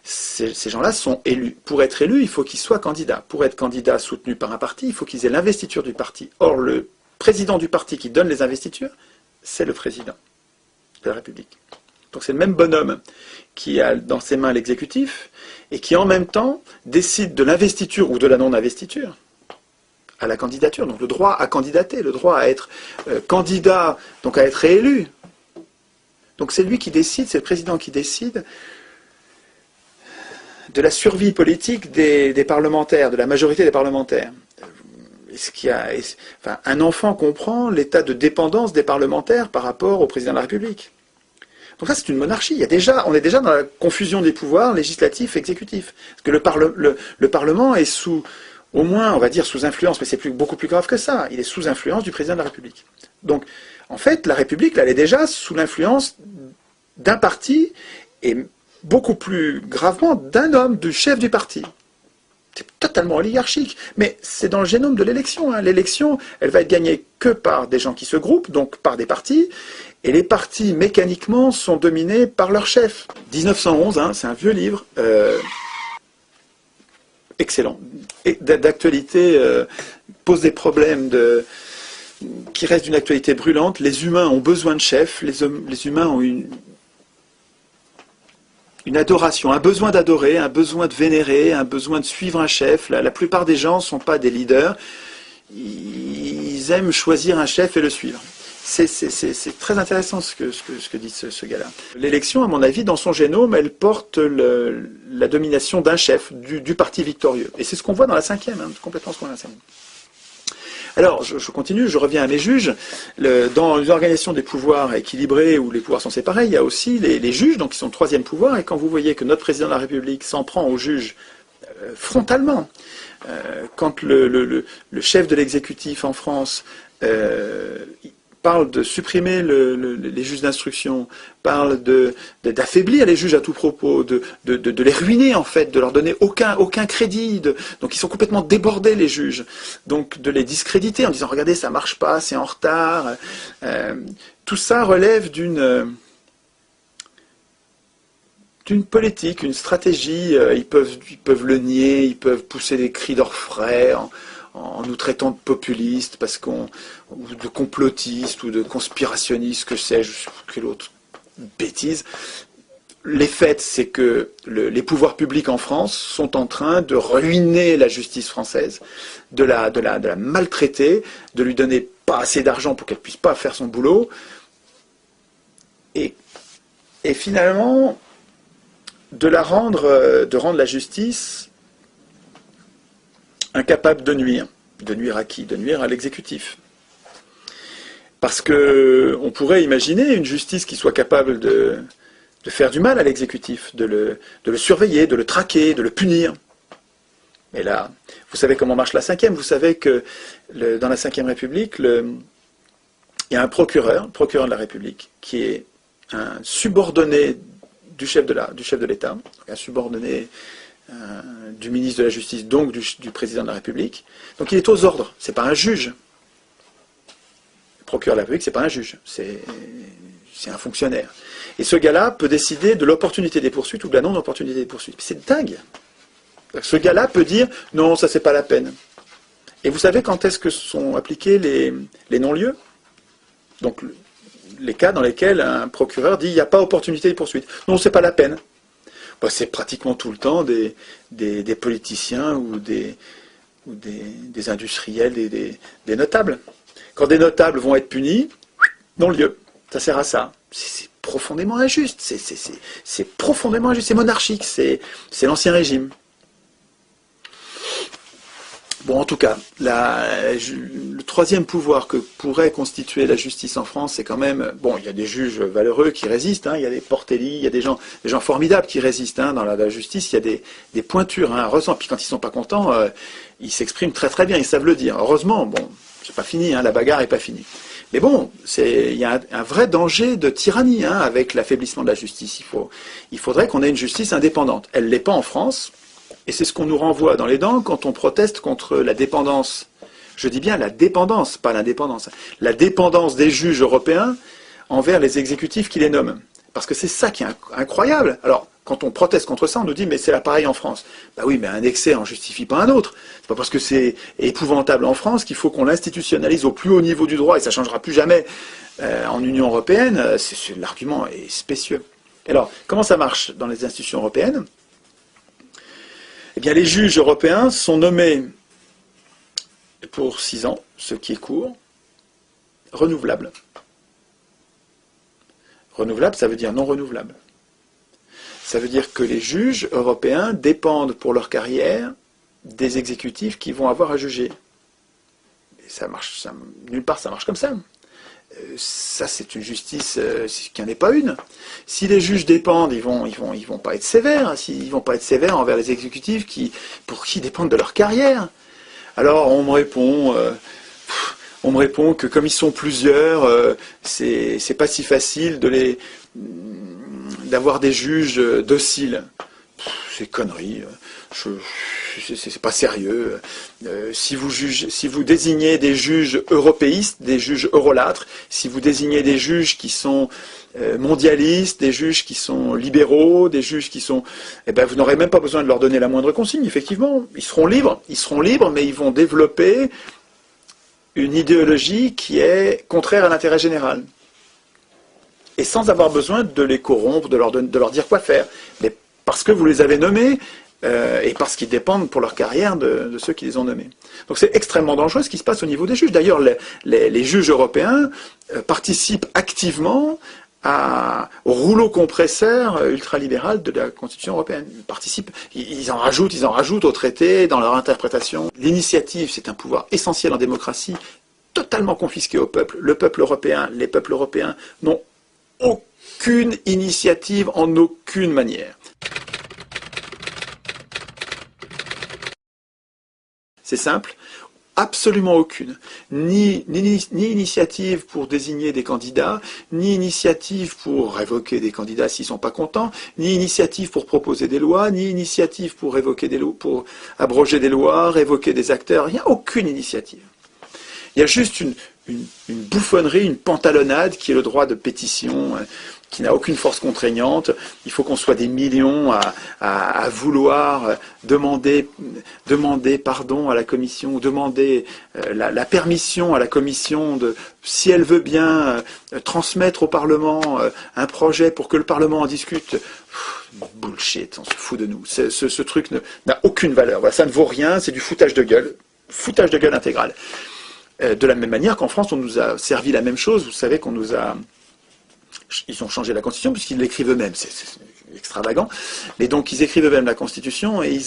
[SPEAKER 1] ces gens-là sont élus. Pour être élus, il faut qu'ils soient candidats. Pour être candidats soutenus par un parti, il faut qu'ils aient l'investiture du parti. Or, le président du parti qui donne les investitures, c'est le président de la République. Donc c'est le même bonhomme qui a dans ses mains l'exécutif et qui en même temps décide de l'investiture ou de la non-investiture à la candidature. Donc le droit à candidater, le droit à être candidat, donc à être réélu. Donc c'est lui qui décide, c'est le président qui décide de la survie politique des parlementaires, de la majorité des parlementaires. Un enfant comprend l'état de dépendance des parlementaires par rapport au président de la République. Donc ça, c'est une monarchie. On est déjà dans la confusion des pouvoirs législatifs et exécutifs. Parce que le Parlement est au moins, on va dire, sous influence, mais c'est beaucoup plus grave que ça. Il est sous influence du président de la République. Donc, en fait, la République, là, elle est déjà sous l'influence d'un parti, et beaucoup plus gravement d'un homme, du chef du parti. C'est totalement oligarchique, mais c'est dans le génome de l'élection. Hein. L'élection, elle va être gagnée que par des gens qui se groupent, donc par des partis, et les partis, mécaniquement, sont dominés par leur chef. 1911, hein, c'est un vieux livre, excellent, d'actualité, pose des problèmes qui restent d'une actualité brûlante. Les humains ont besoin de chefs, les humains ont une adoration, un besoin d'adorer, un besoin de vénérer, un besoin de suivre un chef. La plupart des gens ne sont pas des leaders, ils aiment choisir un chef et le suivre. C'est très intéressant ce que dit ce gars-là. L'élection, à mon avis, dans son génome, elle porte la domination d'un chef, du parti victorieux. Et c'est ce qu'on voit dans la 5e, hein, complètement ce qu'on voit dans la 5e. Alors, je continue, je reviens à mes juges. Dans une organisation des pouvoirs équilibrés où les pouvoirs sont séparés, il y a aussi les juges, donc qui sont le troisième pouvoir. Et quand vous voyez que notre président de la République s'en prend aux juges frontalement, quand le chef de l'exécutif en France parle de supprimer les juges d'instruction, parle d'affaiblir les juges à tout propos, de les ruiner en fait, de leur donner aucun crédit, donc ils sont complètement débordés les juges, donc de les discréditer en disant regardez ça marche pas, c'est en retard, tout ça relève d'une politique, une stratégie, ils peuvent le nier, ils peuvent pousser des cris d'orfraie en nous traitant de populistes, ou de complotistes, ou de conspirationnistes, que sais-je, quelle autre bêtise. Les faits, c'est que les pouvoirs publics en France sont en train de ruiner la justice française, de la maltraiter, de lui donner pas assez d'argent pour qu'elle puisse pas faire son boulot, et finalement de rendre la justice incapable de nuire. De nuire à qui? De nuire à l'exécutif. Parce que on pourrait imaginer une justice qui soit capable de faire du mal à l'exécutif, de le surveiller, de le traquer, de le punir. Mais là, vous savez comment marche la cinquième. Vous savez que dans la Cinquième République, il y a un procureur de la République, qui est un subordonné du chef de l'État, un subordonné du ministre de la Justice, donc du président de la République. Donc il est aux ordres, c'est pas un juge. Le procureur de la République, c'est pas un juge, c'est un fonctionnaire. Et ce gars-là peut décider de l'opportunité des poursuites ou de la non-opportunité des poursuites. C'est dingue. Ce gars-là peut dire non, ça c'est pas la peine. Et vous savez quand est-ce que sont appliqués les non-lieux? Donc les cas dans lesquels un procureur dit il n'y a pas opportunité de poursuite. Non, c'est pas la peine. C'est pratiquement tout le temps des politiciens ou des industriels, des notables. Quand des notables vont être punis, non-lieu. Ça sert à ça. C'est profondément injuste. C'est profondément injuste. C'est monarchique. C'est l'Ancien Régime. Bon, en tout cas, le troisième pouvoir que pourrait constituer la justice en France, c'est quand même... Bon, il y a des juges valeureux qui résistent, il y a des Portelli, il y a des gens formidables qui résistent. Dans la justice, il y a des pointures, heureusement. Puis quand ils ne sont pas contents, ils s'expriment très très bien, ils savent le dire. Heureusement, bon, c'est pas fini, la bagarre n'est pas finie. Mais bon, il y a un vrai danger de tyrannie avec l'affaiblissement de la justice. Il faudrait qu'on ait une justice indépendante. Elle ne l'est pas en France. Et c'est ce qu'on nous renvoie dans les dents quand on proteste contre la dépendance. Je dis bien la dépendance, pas l'indépendance. La dépendance des juges européens envers les exécutifs qui les nomment. Parce que c'est ça qui est incroyable. Alors, quand on proteste contre ça, on nous dit mais c'est pareil en France. Bah oui, mais un excès en justifie pas un autre. C'est pas parce que c'est épouvantable en France qu'il faut qu'on l'institutionnalise au plus haut niveau du droit et ça changera plus jamais en Union européenne. L'argument est spécieux. Alors, comment ça marche dans les institutions européennes? Eh bien, les juges européens sont nommés pour 6 ans, ce qui est court, renouvelable. Renouvelable, ça veut dire non renouvelable. Ça veut dire que les juges européens dépendent pour leur carrière des exécutifs qui vont avoir à juger. Et ça marche, nulle part ça marche comme ça. Ça, c'est une justice qui n'en est pas une. Si les juges dépendent, ils vont pas être sévères. Ils vont pas être sévères envers les exécutifs pour qui dépendent de leur carrière. Alors, on me répond que comme ils sont plusieurs, c'est pas si facile d'avoir des juges dociles. C'est connerie. C'est pas sérieux. Si vous désignez des juges européistes, des juges eurolâtres, si vous désignez des juges qui sont mondialistes, des juges qui sont libéraux, des juges qui sont... vous n'aurez même pas besoin de leur donner la moindre consigne, effectivement. Ils seront libres, mais ils vont développer une idéologie qui est contraire à l'intérêt général. Et sans avoir besoin de les corrompre, de leur dire quoi faire. Mais parce que vous les avez nommés, et parce qu'ils dépendent pour leur carrière de ceux qui les ont nommés. Donc c'est extrêmement dangereux ce qui se passe au niveau des juges. D'ailleurs, les juges européens participent activement rouleau compresseur ultralibéral de la Constitution européenne. Ils participent, ils en rajoutent au traité, dans leur interprétation. L'initiative, c'est un pouvoir essentiel en démocratie, totalement confisqué au peuple. Le peuple européen, les peuples européens n'ont aucune initiative en aucune manière. C'est simple. Absolument aucune. Ni initiative pour désigner des candidats, ni initiative pour révoquer des candidats s'ils ne sont pas contents, ni initiative pour proposer des lois, ni initiative pour révoquer des lois, pour abroger des lois, révoquer des acteurs. Il n'y a aucune initiative. Il y a juste une bouffonnerie, une pantalonnade qui est le droit de pétition, qui n'a aucune force contraignante. Il faut qu'on soit des millions à vouloir demander pardon à la Commission, ou demander la permission à la Commission de, si elle veut bien transmettre au Parlement un projet pour que le Parlement en discute. Bullshit, on se fout de nous. Ce truc n'a aucune valeur. Voilà, ça ne vaut rien, c'est du foutage de gueule intégral. De la même manière qu'en France, on nous a servi la même chose. Vous savez qu'on nous a... Ils ont changé la Constitution puisqu'ils l'écrivent eux-mêmes. C'est extravagant. Mais donc, ils écrivent eux-mêmes la Constitution et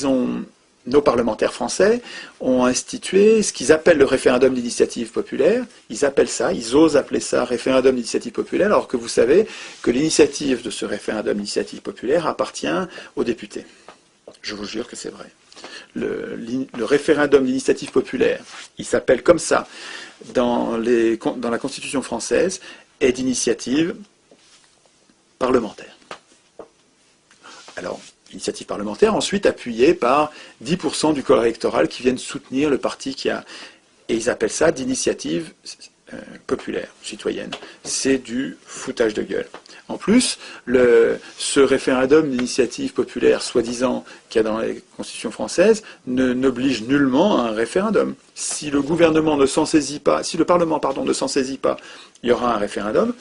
[SPEAKER 1] nos parlementaires français ont institué ce qu'ils appellent le référendum d'initiative populaire. Ils osent appeler ça référendum d'initiative populaire, alors que vous savez que l'initiative de ce référendum d'initiative populaire appartient aux députés. Je vous jure que c'est vrai. Le référendum d'initiative populaire, il s'appelle comme ça dans la Constitution française, est d'initiative parlementaire. Alors, initiative parlementaire, ensuite appuyée par 10% du corps électoral qui viennent soutenir le parti qui a... Et ils appellent ça d'initiative populaire, citoyenne. C'est du foutage de gueule. En plus, ce référendum d'initiative populaire, soi-disant, qu'il y a dans la Constitution française, n'oblige nullement à un référendum. Si le gouvernement ne s'en saisit pas, si le Parlement, pardon, ne s'en saisit pas, il y aura un référendum.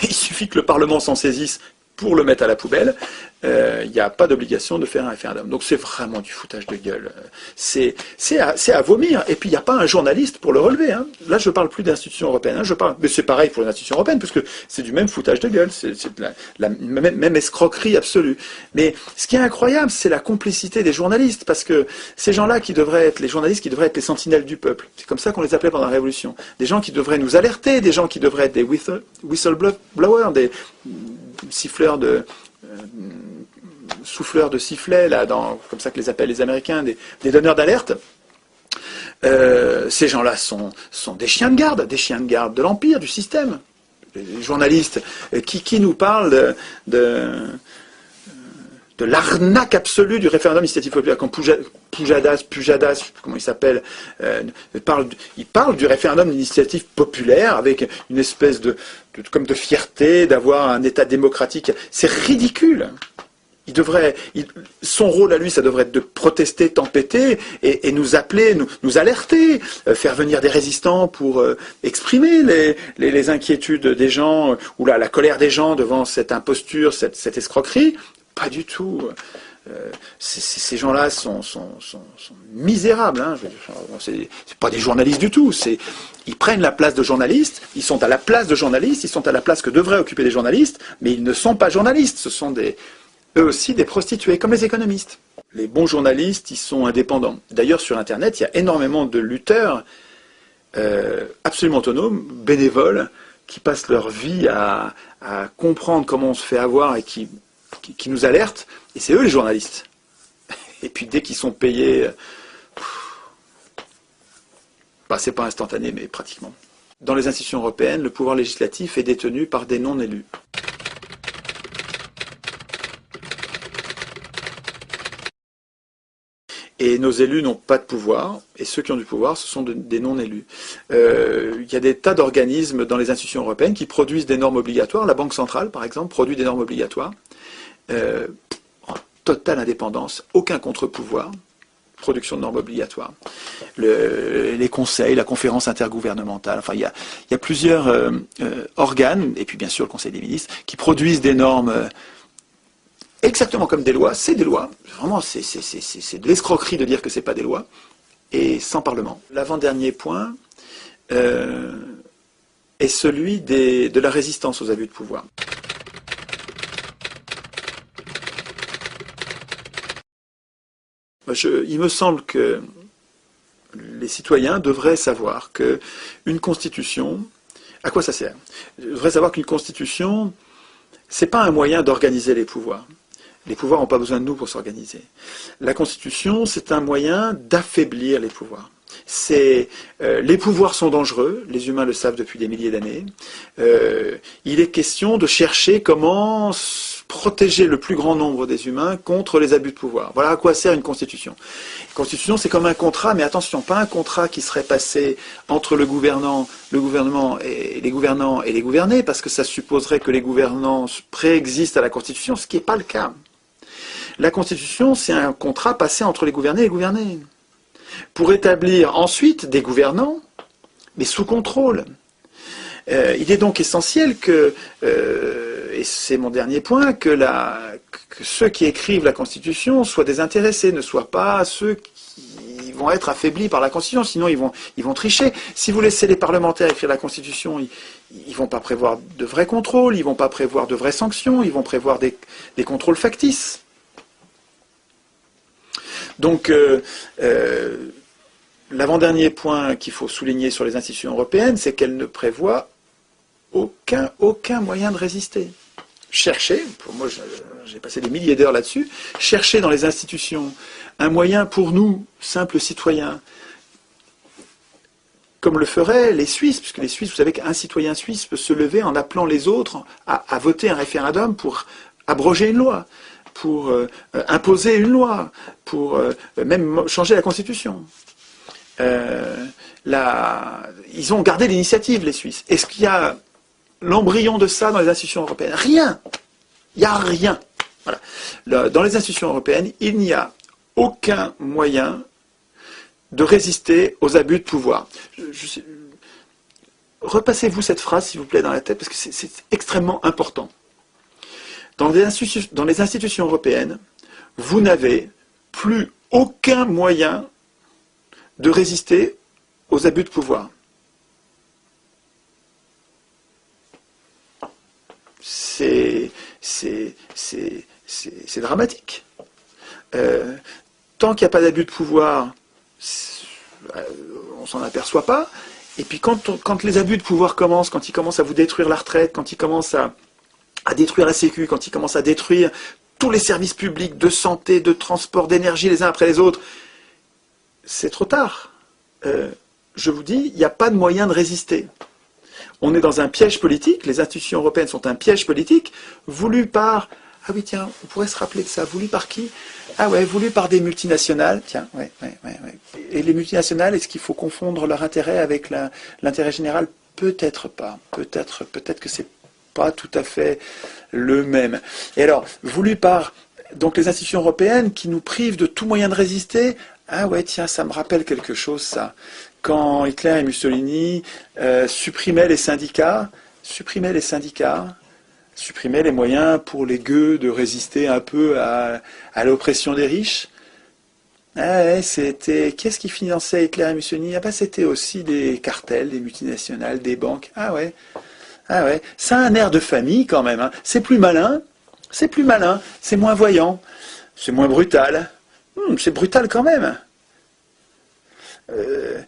[SPEAKER 1] Mais il suffit que le Parlement s'en saisisse pour le mettre à la poubelle, il n'y a pas d'obligation de faire un référendum. Donc c'est vraiment du foutage de gueule. C'est à vomir. Et puis il n'y a pas un journaliste pour le relever. Hein. Là, je ne parle plus d'institutions européennes. Hein. Mais c'est pareil pour les institutions européennes, parce que c'est du même foutage de gueule. C'est la même escroquerie absolue. Mais ce qui est incroyable, c'est la complicité des journalistes, parce que ces gens-là qui devraient être les journalistes, qui devraient être les sentinelles du peuple. C'est comme ça qu'on les appelait pendant la Révolution. Des gens qui devraient nous alerter, des gens qui devraient être des whistleblowers, des siffleurs souffleurs de sifflets, là, comme ça que les appellent les Américains, des donneurs d'alerte. Ces gens-là sont des chiens de garde de l'Empire, du système. Les journalistes qui nous parlent de l'arnaque absolue du référendum d'initiative populaire, quand Pujadas, je sais plus comment il s'appelle, il parle du référendum d'initiative populaire avec une espèce comme de fierté d'avoir un État démocratique. C'est ridicule. Son rôle à lui, ça devrait être de protester, tempêter et nous appeler, nous alerter, faire venir des résistants pour exprimer les inquiétudes des gens ou la colère des gens devant cette imposture, cette escroquerie. Pas du tout. Ces gens-là sont misérables. Hein. C'est pas des journalistes du tout. Ils prennent la place de journalistes, ils sont à la place de journalistes, ils sont à la place que devraient occuper les journalistes, mais ils ne sont pas journalistes. Ce sont eux aussi des prostituées, comme les économistes. Les bons journalistes, ils sont indépendants. D'ailleurs, sur Internet, il y a énormément de lutteurs absolument autonomes, bénévoles, qui passent leur vie à comprendre comment on se fait avoir et qui nous alertent, et c'est eux les journalistes. Et puis dès qu'ils sont payés, c'est pas instantané, mais pratiquement. Dans les institutions européennes, le pouvoir législatif est détenu par des non-élus. Et nos élus n'ont pas de pouvoir, et ceux qui ont du pouvoir, ce sont des non-élus. Il y a des tas d'organismes dans les institutions européennes qui produisent des normes obligatoires. La Banque centrale, par exemple, produit des normes obligatoires. En totale indépendance, aucun contre-pouvoir, production de normes obligatoires. Les conseils, la conférence intergouvernementale, enfin il y a plusieurs organes, et puis bien sûr le Conseil des ministres, qui produisent des normes exactement comme des lois. C'est des lois, vraiment c'est de l'escroquerie de dire que c'est pas des lois, et sans Parlement. L'avant-dernier point est celui de la résistance aux abus de pouvoir. Il me semble que les citoyens devraient savoir qu'une constitution, à quoi ça sert? Ils devraient savoir qu'une constitution, c'est pas un moyen d'organiser les pouvoirs. Les pouvoirs n'ont pas besoin de nous pour s'organiser. La constitution, c'est un moyen d'affaiblir les pouvoirs. Les pouvoirs sont dangereux, les humains le savent depuis des milliers d'années. Il est question de chercher comment protéger le plus grand nombre des humains contre les abus de pouvoir. Voilà à quoi sert une constitution. Une constitution, c'est comme un contrat, mais attention, pas un contrat qui serait passé entre le gouvernement et les gouvernants et les gouvernés, parce que ça supposerait que les gouvernants préexistent à la constitution, ce qui n'est pas le cas. La constitution, c'est un contrat passé entre les gouvernés et les gouvernés, pour établir ensuite des gouvernants, mais sous contrôle. Il est donc essentiel que, et c'est mon dernier point, que ceux qui écrivent la Constitution soient désintéressés, ne soient pas ceux qui vont être affaiblis par la Constitution, sinon ils vont tricher. Si vous laissez les parlementaires écrire la Constitution, ils ne vont pas prévoir de vrais contrôles, ils ne vont pas prévoir de vraies sanctions, ils vont prévoir des contrôles factices. Donc, l'avant-dernier point qu'il faut souligner sur les institutions européennes, c'est qu'elles ne prévoient aucun moyen de résister. Cherchez, pour moi j'ai passé des milliers d'heures là-dessus, cherchez dans les institutions un moyen pour nous, simples citoyens, comme le feraient les Suisses, puisque les Suisses, vous savez qu'un citoyen suisse peut se lever en appelant les autres à voter un référendum pour abroger une loi, pour imposer une loi, pour même changer la Constitution. Ils ont gardé l'initiative, les Suisses. Est-ce qu'il y a l'embryon de ça dans les institutions européennes? Rien. Il n'y a rien. Voilà. Dans les institutions européennes, il n'y a aucun moyen de résister aux abus de pouvoir. Repassez-vous cette phrase, s'il vous plaît, dans la tête, parce que c'est extrêmement important. Dans les institutions européennes, vous n'avez plus aucun moyen de résister aux abus de pouvoir. C'est dramatique. Tant qu'il n'y a pas d'abus de pouvoir, on ne s'en aperçoit pas. Et puis quand les abus de pouvoir commencent, quand ils commencent à vous détruire la retraite, quand ils commencent à détruire la Sécu, quand ils commencent à détruire tous les services publics de santé, de transport, d'énergie les uns après les autres, c'est trop tard. Je vous dis, il n'y a pas de moyen de résister. On est dans un piège politique, les institutions européennes sont un piège politique, voulu par... Ah oui, tiens, on pourrait se rappeler de ça. Voulu par qui? Ah ouais, voulu par des multinationales. Tiens, ouais. Et les multinationales, est-ce qu'il faut confondre leur intérêt avec l'intérêt général? Peut-être pas. Peut-être que c'est pas tout à fait le même. Et alors, voulu par donc les institutions européennes qui nous privent de tout moyen de résister. Ah ouais, tiens, ça me rappelle quelque chose, ça. Quand Hitler et Mussolini supprimaient les syndicats, supprimaient les moyens pour les gueux de résister un peu à l'oppression des riches. Ah ouais, qu'est-ce qui finançait Hitler et Mussolini? Ah ben c'était aussi des cartels, des multinationales, des banques. Ah ouais, ça a un air de famille quand même. Hein. C'est plus malin, c'est moins voyant, c'est moins brutal. C'est brutal quand même. Je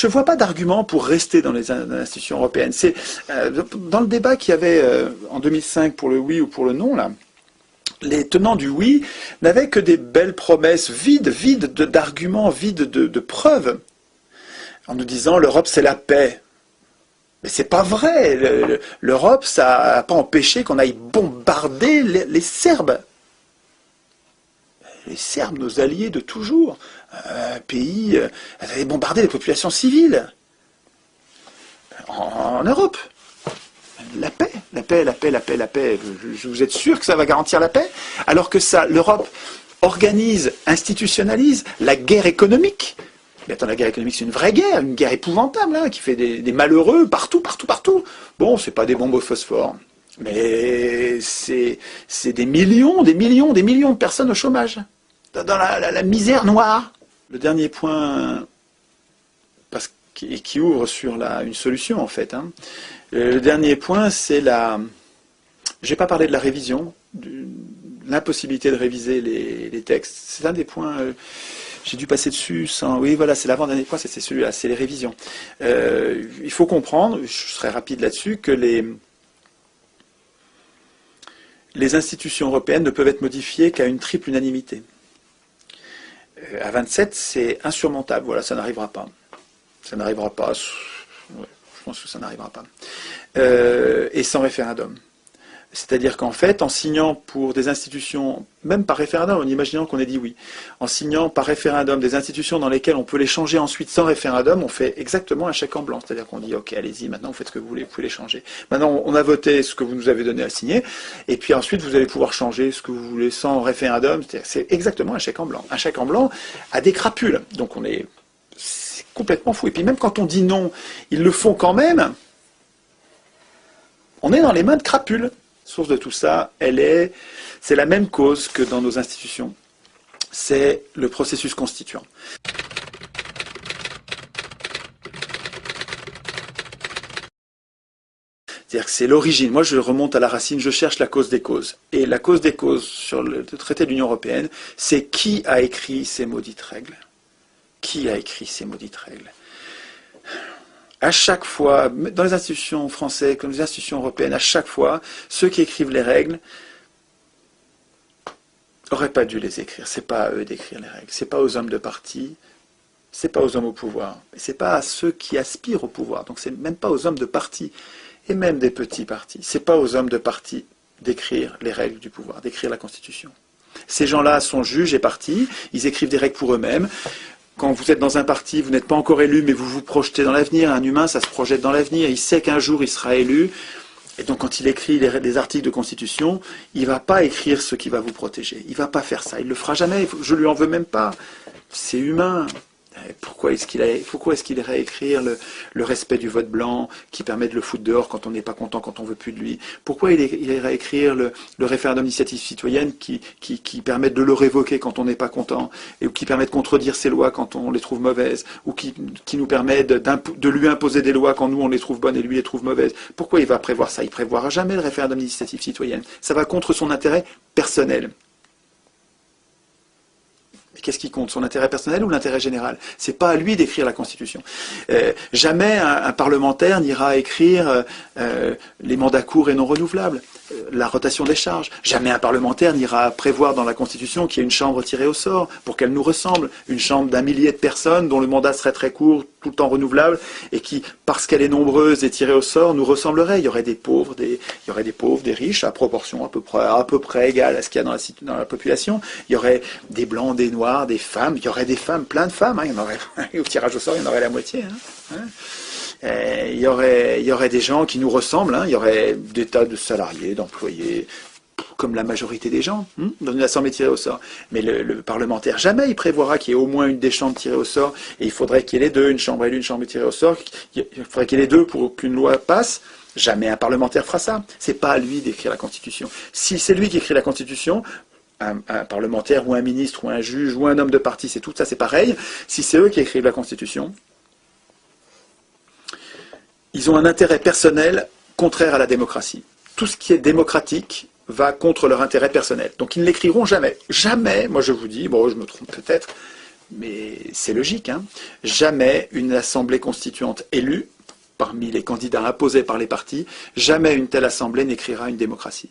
[SPEAKER 1] ne vois pas d'argument pour rester dans les institutions européennes. Dans le débat qu'il y avait en 2005 pour le oui ou pour le non, là, les tenants du oui n'avaient que des belles promesses vides d'arguments, vides de preuves, en nous disant l'Europe c'est la paix. Mais c'est pas vrai. L'Europe, ça n'a pas empêché qu'on aille bombarder les Serbes. Les Serbes, nos alliés de toujours, un pays, avaient bombardé les populations civiles en Europe. La paix. Vous êtes sûr que ça va garantir la paix? Alors que l'Europe organise, institutionnalise la guerre économique. Mais attends, la guerre économique, c'est une vraie guerre, une guerre épouvantable, hein, qui fait des malheureux partout. Bon, c'est pas des bombes au phosphore, mais c'est des millions de personnes au chômage, dans la misère noire. Le dernier point, qui ouvre sur une solution en fait. Hein. Le dernier point, c'est j'ai pas parlé de la révision l'impossibilité de réviser les textes. C'est un des points, j'ai dû passer dessus sans... Oui, voilà, c'est l'avant-dernier point, c'est celui-là, c'est les révisions. Il faut comprendre, je serai rapide là-dessus, que les institutions européennes ne peuvent être modifiées qu'à une triple unanimité. À 27, c'est insurmontable, voilà, ça n'arrivera pas. Ça n'arrivera pas, ouais, je pense que ça n'arrivera pas. Et sans référendum. C'est-à-dire qu'en fait, en signant pour des institutions, même par référendum, en imaginant qu'on ait dit oui, en signant par référendum des institutions dans lesquelles on peut les changer ensuite sans référendum, on fait exactement un chèque en blanc. C'est-à-dire qu'on dit, ok, allez-y, maintenant vous faites ce que vous voulez, vous pouvez les changer. Maintenant, on a voté ce que vous nous avez donné à signer, et puis ensuite, vous allez pouvoir changer ce que vous voulez sans référendum. C'est exactement un chèque en blanc. Un chèque en blanc a des crapules. Donc c'est complètement fou. Et puis même quand on dit non, ils le font quand même. On est dans les mains de crapules. Source de tout ça, c'est la même cause que dans nos institutions. C'est le processus constituant. C'est-à-dire que c'est l'origine. Moi, je remonte à la racine, je cherche la cause des causes. Et la cause des causes sur le traité de l'Union européenne, c'est qui a écrit ces maudites règles. Qui a écrit ces maudites règles? À chaque fois, dans les institutions françaises comme les institutions européennes, à chaque fois, ceux qui écrivent les règles n'auraient pas dû les écrire. C'est pas à eux d'écrire les règles. C'est pas aux hommes de parti. C'est pas aux hommes au pouvoir. Et c'est pas à ceux qui aspirent au pouvoir. Donc c'est même pas aux hommes de parti et même des petits partis. C'est pas aux hommes de parti d'écrire les règles du pouvoir, d'écrire la Constitution. Ces gens-là sont juges et partis. Ils écrivent des règles pour eux-mêmes. Quand vous êtes dans un parti, vous n'êtes pas encore élu, mais vous vous projetez dans l'avenir. Un humain, ça se projette dans l'avenir. Il sait qu'un jour, il sera élu. Et donc, quand il écrit les articles de Constitution, il ne va pas écrire ce qui va vous protéger. Il ne va pas faire ça. Il ne le fera jamais. Je ne lui en veux même pas. C'est humain. Pourquoi est-ce qu'il irait écrire le respect du vote blanc qui permet de le foutre dehors quand on n'est pas content, quand on ne veut plus de lui? Pourquoi il irait écrire le référendum d'initiative citoyenne qui permet de le révoquer quand on n'est pas content et qui permet de contredire ses lois quand on les trouve mauvaises ou qui nous permet de lui imposer des lois quand nous on les trouve bonnes et lui les trouve mauvaises? Pourquoi il va prévoir ça? Il ne prévoira jamais le référendum d'initiative citoyenne. Ça va contre son intérêt personnel. Qu'est-ce qui compte, son intérêt personnel ou l'intérêt général? C'est pas à lui d'écrire la Constitution. Jamais un parlementaire n'ira écrire les mandats courts et non renouvelables, la rotation des charges. Jamais un parlementaire n'ira prévoir dans la Constitution qu'il y ait une chambre tirée au sort pour qu'elle nous ressemble, une chambre d'1 millier de personnes dont le mandat serait très court, tout le temps renouvelable, et qui, parce qu'elle est nombreuse et tirée au sort, nous ressemblerait. Il y aurait des pauvres, des riches, à proportion à peu près égale à ce qu'il y a dans la population. Il y aurait des blancs, des noirs, des femmes. Il y aurait des femmes, plein de femmes. Il y en aurait, au tirage au sort, il y en aurait la moitié. Il y aurait des gens qui nous ressemblent. Il y aurait des tas de salariés, d'employés, comme la majorité des gens, dans une assemblée tirée au sort. Mais le parlementaire, jamais il prévoira qu'il y ait au moins une des chambres tirées au sort, et il faudrait qu'il y ait les deux, une chambre élue, une chambre tirée au sort, il faudrait qu'il y ait les deux pour qu'une loi passe. Jamais un parlementaire fera ça. C'est pas à lui d'écrire la Constitution. Si c'est lui qui écrit la Constitution, un parlementaire ou un ministre ou un juge ou un homme de parti, c'est tout ça, c'est pareil. Si c'est eux qui écrivent la Constitution, ils ont un intérêt personnel contraire à la démocratie. Tout ce qui est démocratique va contre leur intérêt personnel. Donc ils ne l'écriront jamais. Jamais, moi je vous dis, bon je me trompe peut-être, mais c'est logique, jamais une assemblée constituante élue, parmi les candidats imposés par les partis, jamais une telle assemblée n'écrira une démocratie.